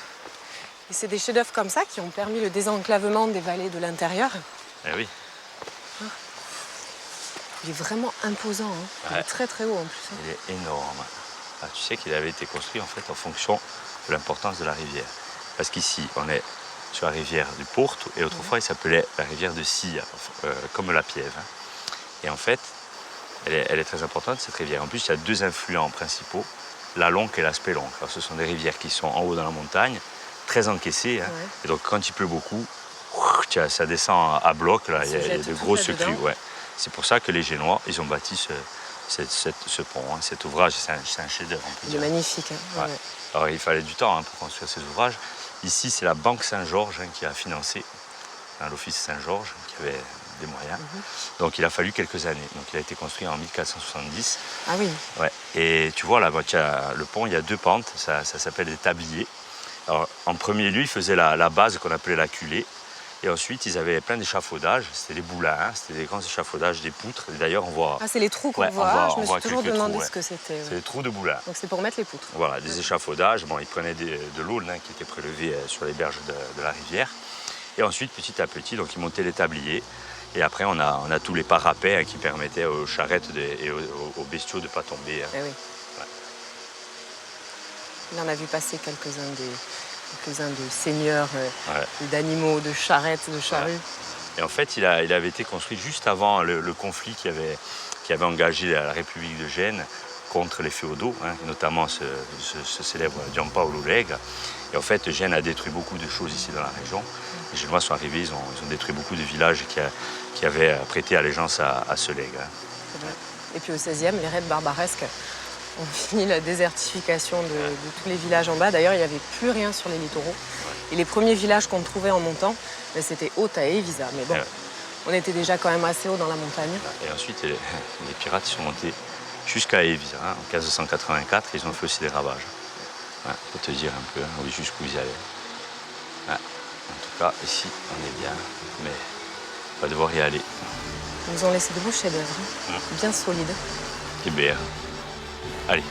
Speaker 2: Et c'est des chefs-d'œuvre comme ça qui ont permis le désenclavement des vallées de l'intérieur.
Speaker 3: Eh oui.
Speaker 2: Il est vraiment imposant. Hein. Il
Speaker 3: Ouais.
Speaker 2: est très très haut en plus. Hein.
Speaker 3: Il est énorme. Ah, tu sais qu'il avait été construit en fait en fonction de l'importance de la rivière. Parce qu'ici, on est sur la rivière du Porto et autrefois, il s'appelait la rivière de Silla, comme la Piève. Hein. Et en fait, elle est très importante cette rivière. En plus, il y a deux influents principaux, la Lonque et la Spelonque. Alors, ce sont des rivières qui sont en haut dans la montagne, très encaissées. Hein.
Speaker 2: Ouais.
Speaker 3: Et donc, quand il pleut beaucoup, ça descend à bloc. Là, il y a
Speaker 2: jette
Speaker 3: de
Speaker 2: tout
Speaker 3: grosses
Speaker 2: là-dedans.
Speaker 3: crues. Ouais. C'est pour ça que les Génois, ils ont bâti ce pont. Hein. Cet ouvrage, c'est un chef-d'œuvre. on peut
Speaker 2: Il est
Speaker 3: dire.
Speaker 2: magnifique. Hein.
Speaker 3: Ouais. Alors, il fallait du temps hein, pour construire ces ouvrages. Ici, c'est la Banque Saint-Georges hein, qui a financé hein, l'Office Saint-Georges, qui avait des moyens. Donc, il a fallu quelques années. Donc, il a été construit en 1470.
Speaker 2: Ah oui.
Speaker 3: Ouais. Et tu vois, là, le pont, il y a deux pentes. Ça s'appelle des tabliers. Alors, en premier lieu, ils faisaient la base qu'on appelait la culée. Et ensuite, ils avaient plein d'échafaudages. C'était des boulins, hein, c'était des grands échafaudages, des poutres. Et d'ailleurs, on voit...
Speaker 2: Ah, c'est les trous qu'on
Speaker 3: Ouais,
Speaker 2: voit. Je
Speaker 3: on
Speaker 2: me
Speaker 3: voit
Speaker 2: suis toujours
Speaker 3: quelques
Speaker 2: demandé
Speaker 3: trous,
Speaker 2: ce
Speaker 3: ouais.
Speaker 2: que c'était.
Speaker 3: C'est des trous de boulins.
Speaker 2: Donc c'est pour mettre les poutres.
Speaker 3: Voilà, des échafaudages. Bon, ils prenaient de l'eau hein, qui était prélevée sur les berges de la rivière. Et ensuite, petit à petit, donc, ils montaient les tabliers. Et après, on a tous les parapets hein, qui permettaient aux charrettes et aux bestiaux de ne pas tomber. Hein.
Speaker 2: Eh oui.
Speaker 3: Ouais.
Speaker 2: Il en a vu passer quelques-uns de seigneurs,
Speaker 3: Ouais.
Speaker 2: d'animaux, de charrettes, de charrues.
Speaker 3: Et en fait, il avait été construit juste avant le conflit qui avait engagé la République de Gênes contre les féodaux, hein, notamment ce célèbre Giampaolo Lega. Et en fait, Gênes a détruit beaucoup de choses ici dans la région. Les Génois sont arrivés, ils ont détruit beaucoup de villages qui avaient prêté allégeance à ce legs. Hein.
Speaker 2: C'est vrai. Et puis au XVIe, les raids barbaresques ont fini la désertification de tous les villages en bas. D'ailleurs, il n'y avait plus rien sur les littoraux. Et les premiers villages qu'on trouvait en montant, c'était Ota et Evisa. Mais bon, on était déjà quand même assez haut dans la montagne.
Speaker 3: Et ensuite, les pirates sont montés jusqu'à Evisa. Hein. En 1584, ils ont fait aussi des ravages. Ouais, pour te dire un peu hein, jusqu'où ils allaient. Ouais. En tout cas, ici, on est bien, mais on va devoir y aller.
Speaker 2: Ils nous ont laissé de beaux chefs-d'œuvre, hein. Bien solides.
Speaker 3: C'est bien. Allez.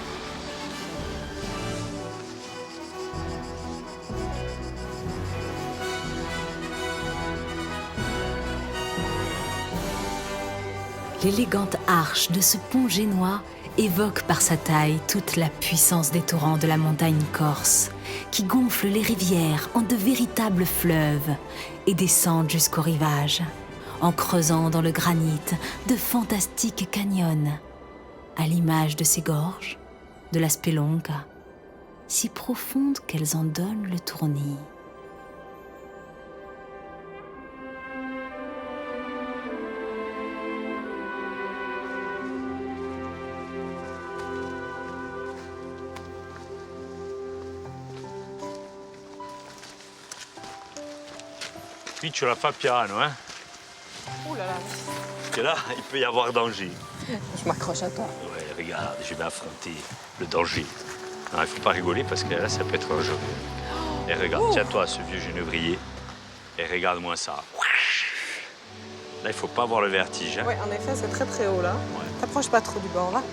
Speaker 1: L'élégante arche de ce pont génois évoque par sa taille toute la puissance des torrents de la montagne corse, qui gonflent les rivières en de véritables fleuves et descendent jusqu'au rivage, en creusant dans le granit de fantastiques canyons, à l'image de ces gorges, de la Spelonca, si profondes qu'elles en donnent le tournis.
Speaker 3: Qui tu la fa piano, hein?
Speaker 2: Ouh là là,
Speaker 3: Parce que là, il peut y avoir danger.
Speaker 2: je m'accroche à toi.
Speaker 3: Ouais, regarde, je vais affronter le danger. Non, il ne faut pas rigoler parce que là, ça peut être dangereux. Et regarde, tiens-toi, ce vieux genévrier. Et regarde-moi ça. Là, il ne faut pas avoir le vertige. Hein.
Speaker 2: Oui, en effet, c'est très très haut là.
Speaker 3: Ouais.
Speaker 2: T'approches pas trop du bord là.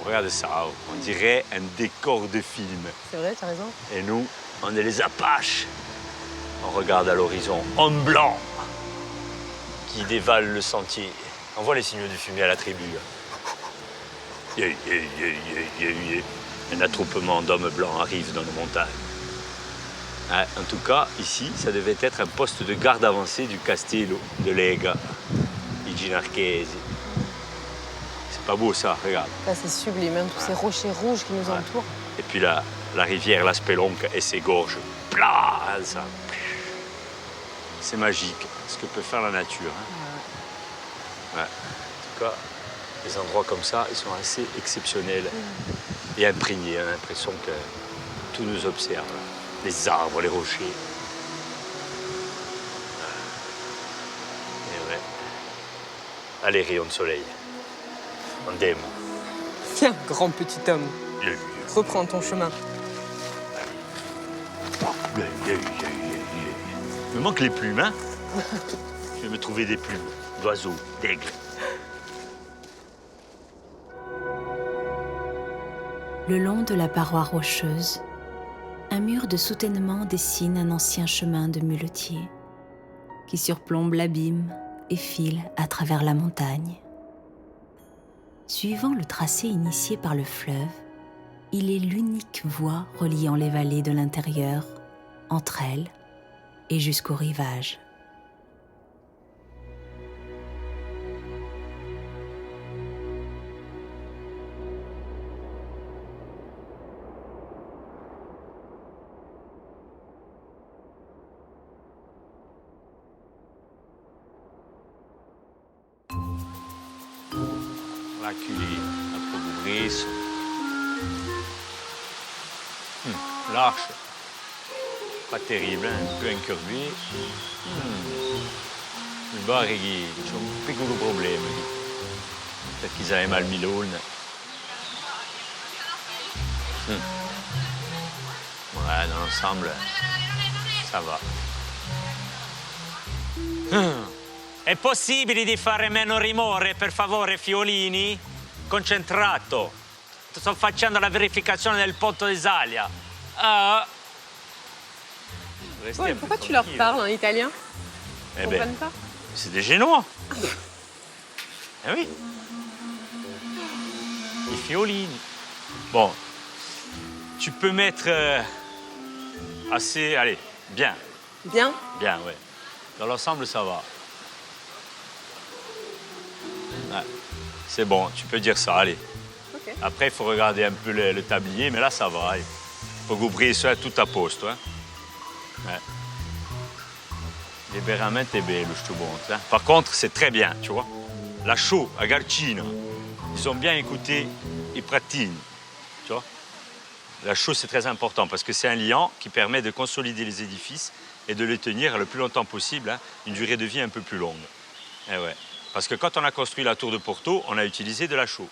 Speaker 3: Regarde ça, on dirait un décor de film.
Speaker 2: C'est vrai, t'as raison.
Speaker 3: Et nous, on est les Apaches. On regarde à l'horizon, homme blanc qui dévale le sentier. On voit les signaux de fumée à la tribu. Yeah, yeah, yeah, yeah, yeah, yeah. Un attroupement d'hommes blancs arrive dans nos montagnes. En tout cas, ici, ça devait être un poste de garde avancé du Castello de Lega, i Ginarchesi. C'est pas beau ça, regarde.
Speaker 2: Là, c'est sublime, hein, tous ces rochers rouges qui nous entourent.
Speaker 3: Et puis la rivière, la Spelonca et ses gorges. Plah, ça. C'est magique, ce que peut faire la nature. Hein. Ouais. En tout cas, les endroits comme ça, ils sont assez exceptionnels et imprégnés. On a l'impression que tout nous observe. Les arbres, les rochers. Et ouais. Allez, rayons de soleil. Andiamo.
Speaker 2: Tiens, grand petit homme,
Speaker 3: Le-
Speaker 2: reprends ton chemin.
Speaker 3: Il me manque les plumes, hein. Je vais me trouver des plumes d'oiseaux, d'aigles.
Speaker 1: Le long de la paroi rocheuse, un mur de soutènement dessine un ancien chemin de muletier qui surplombe l'abîme et file à travers la montagne. Suivant le tracé initié par le fleuve, il est l'unique voie reliant les vallées de l'intérieur entre elles et jusqu'au rivage.
Speaker 3: La culée, la Progresso. L'arche, pas terrible, hein, un peu incurvé. Il barri, c'è un piccolo problema lì. Peut-être qu'ils avaient mal mis l'aulne. Ouais, dans l'ensemble, ça va.
Speaker 4: È possibile di fare meno rumore, per favore, Fiolini? Concentrato. Sto facendo la verificazione del ponte di Salia.
Speaker 3: Restez
Speaker 2: Ouais,
Speaker 3: un peu
Speaker 2: pourquoi tu leur
Speaker 3: tranquille.
Speaker 2: parles en italien
Speaker 3: Eh
Speaker 2: Ils
Speaker 3: ben,
Speaker 2: comprennent pas.
Speaker 3: c'est des Génois. Eh oui. I fiolini. Bon, tu peux mettre assez, allez, bien,
Speaker 2: Bien.
Speaker 3: ouais. Dans l'ensemble, ça va. Ouais, c'est bon, tu peux dire ça, allez.
Speaker 2: Ok.
Speaker 3: Après, il faut regarder un peu le tablier, mais là, ça va. Allez. Faut ça tout à posto. Hein. Ouais. Veramente bello, je te montre. Hein. Par contre, c'est très bien, tu vois. La chaux à Garcino, ils ont bien écouté i pratini, tu vois. La chaux, c'est très important parce que c'est un liant qui permet de consolider les édifices et de les tenir le plus longtemps possible, hein, une durée de vie un peu plus longue. Eh ouais. Parce que quand on a construit la tour de Porto, on a utilisé de la chaux.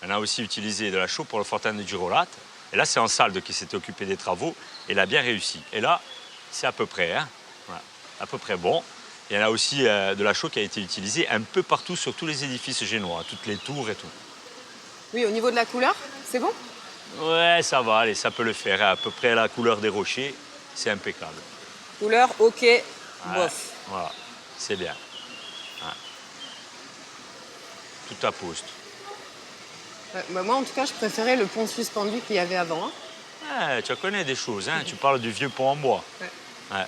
Speaker 3: On a aussi utilisé de la chaux pour le fortin de Girolate. Et là, c'est Ansaldo qui s'était occupé des travaux et l'a bien réussi. Et là, c'est à peu près, hein, voilà, à peu près bon. Il y en a aussi de la chaux qui a été utilisée un peu partout sur tous les édifices génois, toutes les tours et tout.
Speaker 2: Oui, au niveau de la couleur, c'est bon?
Speaker 3: Ouais, ça va, allez, ça peut le faire. À peu près la couleur des rochers, c'est impeccable.
Speaker 2: Couleur, ok,
Speaker 3: Ouais,
Speaker 2: bof.
Speaker 3: voilà, c'est bien. Ouais. Tout à poste.
Speaker 2: Bah, moi, en tout cas, je préférais le pont suspendu qu'il y avait avant. Hein.
Speaker 3: Ouais, tu connais des choses, hein. Tu parles du vieux pont en bois.
Speaker 2: Ouais.
Speaker 3: Ouais.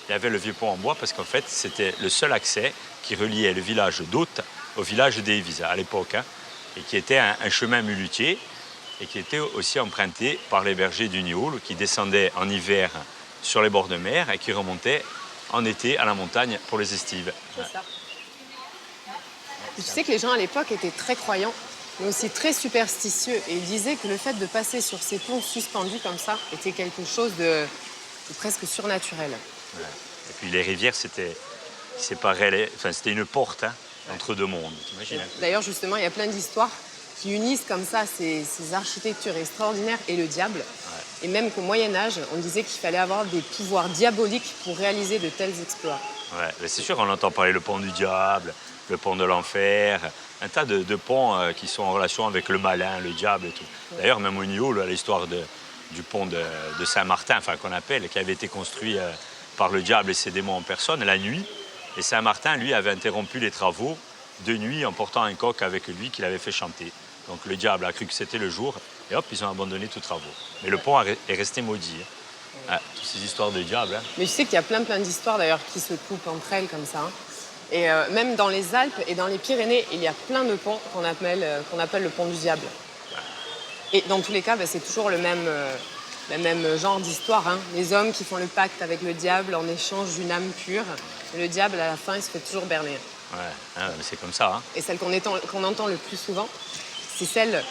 Speaker 3: Il y avait le vieux pont en bois parce qu'en fait, c'était le seul accès qui reliait le village d'Hôte au village d'Evisa à l'époque, hein, et qui était un chemin muletier et qui était aussi emprunté par les bergers du Niol qui descendaient en hiver sur les bords de mer et qui remontaient en été à la montagne pour les estives.
Speaker 2: C'est ça. Et tu sais que les gens à l'époque étaient très croyants, mais aussi très superstitieux. Et ils disaient que le fait de passer sur ces ponts suspendus comme ça était quelque chose de presque surnaturel.
Speaker 3: Ouais. Et puis les rivières, c'était une porte, hein, entre deux mondes, t'imagines, hein.
Speaker 2: D'ailleurs, justement, il y a plein d'histoires qui unissent comme ça ces architectures extraordinaires et le diable. Ouais. Et même qu'au Moyen-Âge, on disait qu'il fallait avoir des pouvoirs diaboliques pour réaliser de tels exploits.
Speaker 3: Ouais, mais c'est sûr, on entend parler le pont du diable, le pont de l'enfer, un tas de ponts qui sont en relation avec le malin, le diable et tout. Ouais. D'ailleurs, même au Niol, l'histoire du pont de Saint-Martin, enfin qu'on appelle, qui avait été construit par le diable et ses démons en personne, la nuit. Et Saint-Martin, lui, avait interrompu les travaux de nuit en portant un coq avec lui qu'il avait fait chanter. Donc le diable a cru que c'était le jour et hop, ils ont abandonné tous travaux. Mais le pont est resté maudit. Ah, toutes ces histoires de diable. Hein.
Speaker 2: Mais je sais qu'il y a plein d'histoires d'ailleurs qui se coupent entre elles comme ça. Hein. Et même dans les Alpes et dans les Pyrénées, il y a plein de ponts qu'on appelle le pont du diable. Et dans tous les cas, c'est toujours le même genre d'histoire. Hein. Les hommes qui font le pacte avec le diable en échange d'une âme pure. Et le diable, à la fin, il se fait toujours berner.
Speaker 3: Ouais, mais c'est comme ça. Hein.
Speaker 2: Et celle qu'on entend le plus souvent, c'est celle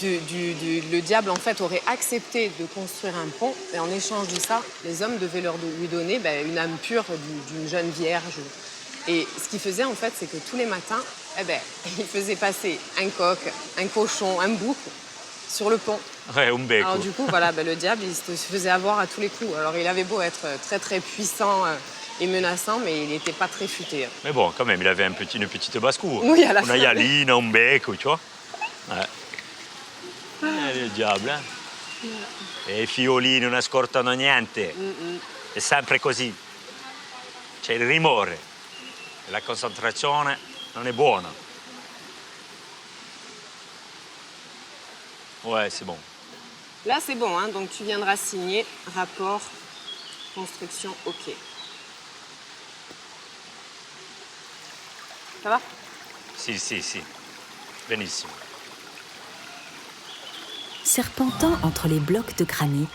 Speaker 2: le diable, en fait, aurait accepté de construire un pont. Et en échange de ça, les hommes devaient lui donner une âme pure d'une jeune vierge. Et ce qu'il faisait, en fait, c'est que tous les matins, il faisait passer un coq, un cochon, un bouc sur le pont.
Speaker 3: Ouais, un becco.
Speaker 2: Alors du coup, voilà, le diable, il se faisait avoir à tous les coups. Alors il avait beau être très très puissant et menaçant, mais il n'était pas très futé.
Speaker 3: Mais bon, quand même, il avait une petite basse-cour.
Speaker 2: Oui, à la
Speaker 3: Una
Speaker 2: fin.
Speaker 3: ialina, un becco, tu vois. Ouais. Le diable, hein. E i fiolini non ascoltano niente. È sempre così. C'è il rumore. E la concentrazione non è buona. Ouais, c'est bon.
Speaker 2: Là, c'est bon, hein, donc tu viendras signer rapport construction OK. Ça va?
Speaker 3: Si. Benissimo.
Speaker 1: Serpentant entre les blocs de granit,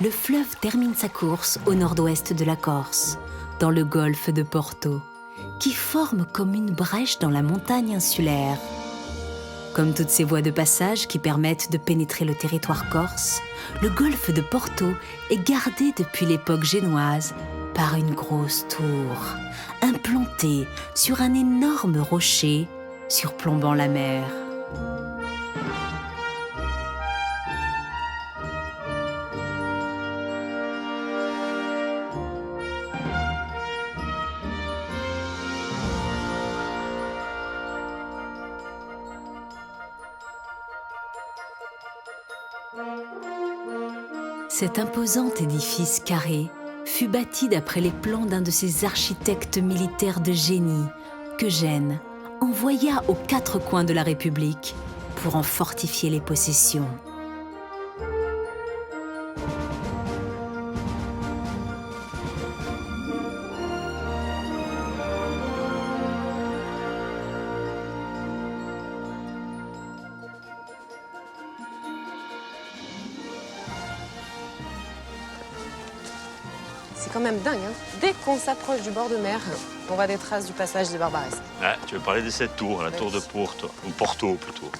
Speaker 1: le fleuve termine sa course au nord-ouest de la Corse, dans le golfe de Porto, qui forme comme une brèche dans la montagne insulaire. Comme toutes ces voies de passage qui permettent de pénétrer le territoire corse, le golfe de Porto est gardé depuis l'époque génoise par une grosse tour, implantée sur un énorme rocher surplombant la mer. Cet imposant édifice carré fut bâti d'après les plans d'un de ces architectes militaires de génie qu'Eugène envoya aux 4 coins de la République pour en fortifier les possessions.
Speaker 2: C'est quand même dingue, hein. Dès qu'on s'approche du bord de mer, on voit des traces du passage des Barbaresques.
Speaker 3: Ouais, tu veux parler de cette tour, la tour de Porto, ou Porto plutôt.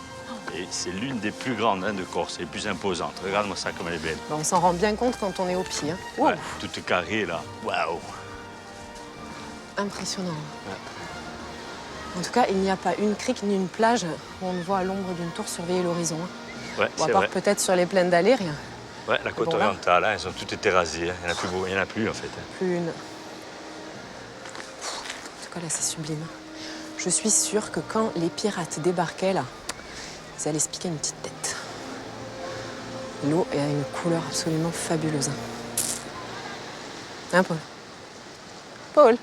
Speaker 3: Et c'est l'une des plus grandes de Corse, les plus imposantes. Regarde-moi ça comme elle est belle.
Speaker 2: On s'en rend bien compte quand on est au pied. Hein.
Speaker 3: Ouais,
Speaker 2: Ouh,
Speaker 3: toute carrée là. Waouh.
Speaker 2: impressionnant. En tout cas, il n'y a pas une crique ni une plage où on ne voit à l'ombre d'une tour surveiller l'horizon. Hein.
Speaker 3: Ouais,
Speaker 2: Bon, à
Speaker 3: c'est
Speaker 2: part
Speaker 3: vrai.
Speaker 2: peut-être sur les plaines d'Allée, rien.
Speaker 3: Ouais, la côte
Speaker 2: Bon, là.
Speaker 3: orientale, hein, elles ont toutes été rasées. Hein. Il n'y en a plus en fait. Hein.
Speaker 2: Plus une. En tout cas, là, c'est sublime. Je suis sûre que quand les pirates débarquaient, là, ils allaient se piquer une petite tête. L'eau a une couleur absolument fabuleuse. Hein, Paul? Paul?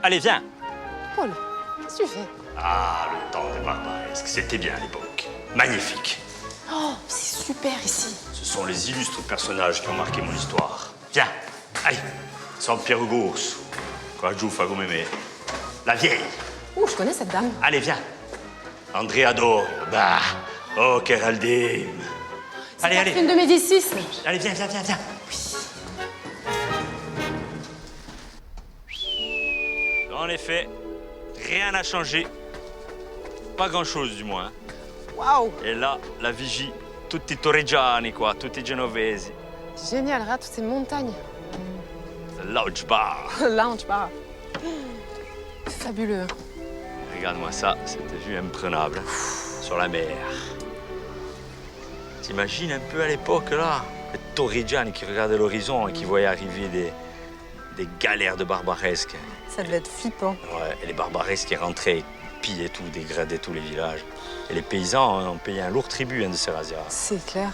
Speaker 3: Allez, viens.
Speaker 2: Paul, qu'est-ce que tu fais?
Speaker 3: Ah, le temps des Barbaresques, c'était bien à l'époque. Magnifique.
Speaker 2: Oh, c'est super ici.
Speaker 3: Ce sont les illustres personnages qui ont marqué mon histoire. Viens, allez, San Piero Gorso, Coadjoufa come me. La vieille.
Speaker 2: Ouh, je connais cette dame.
Speaker 3: Allez, viens. Andrea Dorio, bah. Oh, Geraldine. Allez,
Speaker 2: Catherine
Speaker 3: allez.
Speaker 2: de Médicis.
Speaker 3: Allez, viens. En effet, rien n'a changé. Pas grand-chose, du moins.
Speaker 2: Waouh,
Speaker 3: Et là, la vigie, tutti torreggiani, quoi, tutti genovesi.
Speaker 2: génial, regarde toutes ces montagnes.
Speaker 3: Le Lodge Bar.
Speaker 2: Lounge bar. Fabuleux.
Speaker 3: Regarde-moi ça, cette vue imprenable sur la mer. T'imagines un peu à l'époque, là, les torreggiani qui regardaient l'horizon et qui voyaient arriver des galères de barbaresques.
Speaker 2: Ça devait être flippant.
Speaker 3: Ouais, et les barbaresques qui rentraient, pillaient tout, dégradaient tous les villages. Et les paysans ont payé un lourd tribut de ces razzias.
Speaker 2: C'est clair.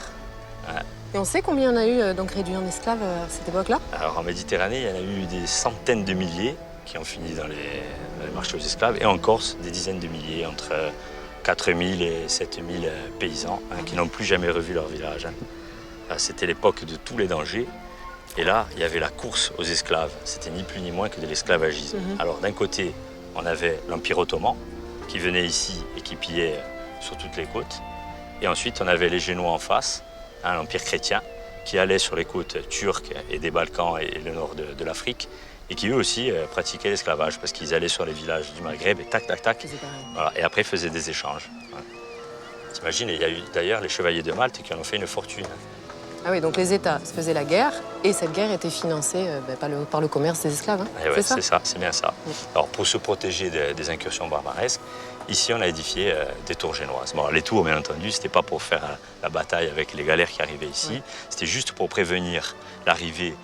Speaker 3: Ouais.
Speaker 2: Et on sait combien on a eu donc réduits en esclaves à cette époque-là?
Speaker 3: Alors en Méditerranée, il y en a eu des centaines de milliers qui ont fini dans les marchés aux esclaves. Et en Corse, des dizaines de milliers, entre 4000 et 7000 paysans qui n'ont plus jamais revu leur village. c'était l'époque de tous les dangers. Et là, il y avait la course aux esclaves. C'était ni plus ni moins que de l'esclavagisme. Alors d'un côté, on avait l'Empire ottoman qui venait ici et qui pillait sur toutes les côtes. Et ensuite, on avait les Génois en face, l'Empire chrétien, qui allait sur les côtes turques et des Balkans et le nord de l'Afrique, et qui eux aussi pratiquaient l'esclavage, parce qu'ils allaient sur les villages du Maghreb et tac, tac, tac. Voilà, et après, ils faisaient des échanges. Ouais. T'imagines, il y a eu d'ailleurs les chevaliers de Malte qui en ont fait une fortune.
Speaker 2: Ah oui, donc les États se faisaient la guerre, et cette guerre était financée par le commerce des esclaves. Hein.
Speaker 3: Ouais,
Speaker 2: c'est ça?
Speaker 3: C'est ça, c'est bien ça.
Speaker 2: Oui.
Speaker 3: Alors pour se protéger des incursions barbaresques, ici on a édifié des tours génoises. Bon, les tours, bien entendu, c'était pas pour faire la bataille avec les galères qui arrivaient ici,
Speaker 2: Oui.
Speaker 3: c'était juste pour prévenir l'arrivée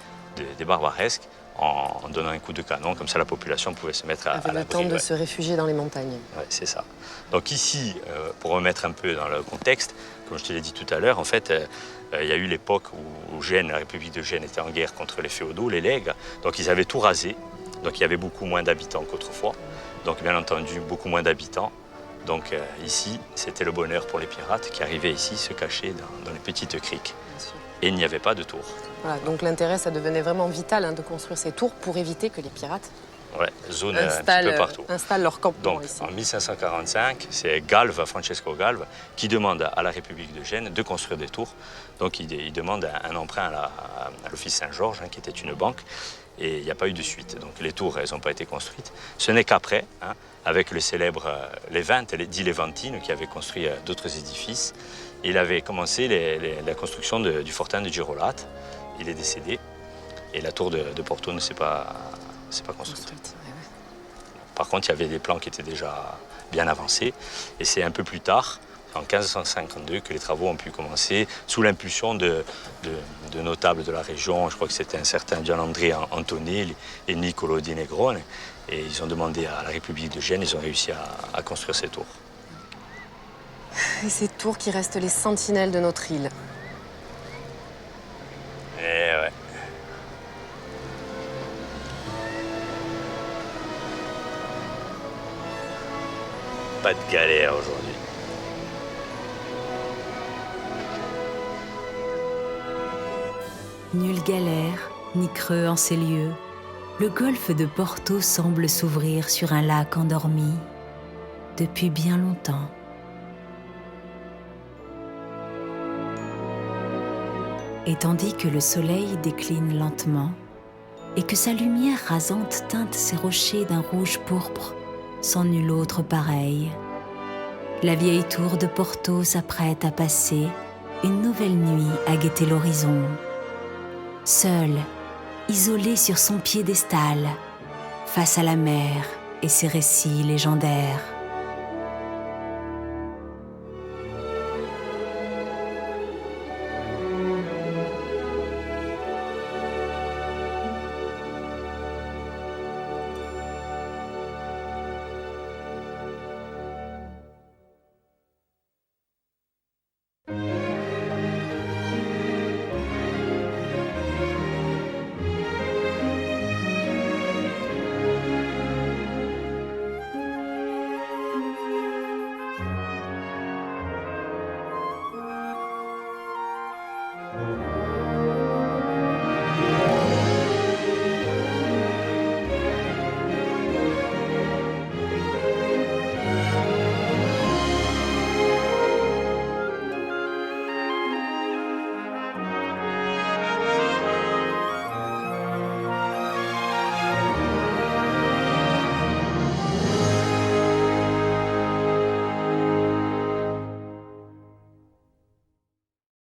Speaker 3: des barbaresques en donnant un coup de canon, comme ça la population pouvait se mettre à
Speaker 2: Avec le
Speaker 3: l'abri.
Speaker 2: temps de
Speaker 3: Ouais.
Speaker 2: se réfugier dans les montagnes.
Speaker 3: Ouais, c'est ça. Donc ici, pour remettre un peu dans le contexte, comme je te l'ai dit tout à l'heure, en fait, il y a eu l'époque où Gênes, la République de Gênes était en guerre contre les féodaux, les legs. Donc ils avaient tout rasé. Donc il y avait beaucoup moins d'habitants qu'autrefois. Donc bien entendu, beaucoup moins d'habitants. Donc ici, c'était le bonheur pour les pirates qui arrivaient ici se cacher dans les petites criques.
Speaker 2: Bien sûr.
Speaker 3: Et il n'y avait pas de tours.
Speaker 2: Voilà, donc l'intérêt, ça devenait vraiment vital de construire ces tours pour éviter que les pirates
Speaker 3: Ouais, zone un petit peu partout.
Speaker 2: installent leur campement
Speaker 3: Donc,
Speaker 2: ici.
Speaker 3: en 1545, c'est Galve, Francesco Galve, qui demande à la République de Gênes de construire des tours. Donc, il demande un emprunt à l'Office Saint-Georges, qui était une banque, et il n'y a pas eu de suite. Donc, les tours, elles n'ont pas été construites. Ce n'est qu'après, avec le célèbre Levante, dit Levantine, qui avait construit d'autres édifices, il avait commencé la construction du fortin de Girolate. Il est décédé, et la tour de Porto ne s'est pas construite.
Speaker 2: Ouais, ouais.
Speaker 3: Par contre, il y avait des plans qui étaient déjà bien avancés. Et c'est un peu plus tard, en 1552, que les travaux ont pu commencer sous l'impulsion de notables de la région. Je crois que c'était un certain Gianandrea Antonelli et Niccolo di Negrone. Et ils ont demandé à la République de Gênes, ils ont réussi à construire ces tours.
Speaker 2: Et ces tours qui restent les sentinelles de notre île.
Speaker 3: Et ouais. Pas de galère aujourd'hui.
Speaker 1: Nulle galère, ni creux en ces lieux, le golfe de Porto semble s'ouvrir sur un lac endormi depuis bien longtemps. Et tandis que le soleil décline lentement et que sa lumière rasante teinte ces rochers d'un rouge pourpre sans nul autre pareil, la vieille tour de Porto s'apprête à passer une nouvelle nuit à guetter l'horizon. Seule, isolée sur son piédestal, face à la mer et ses récits légendaires.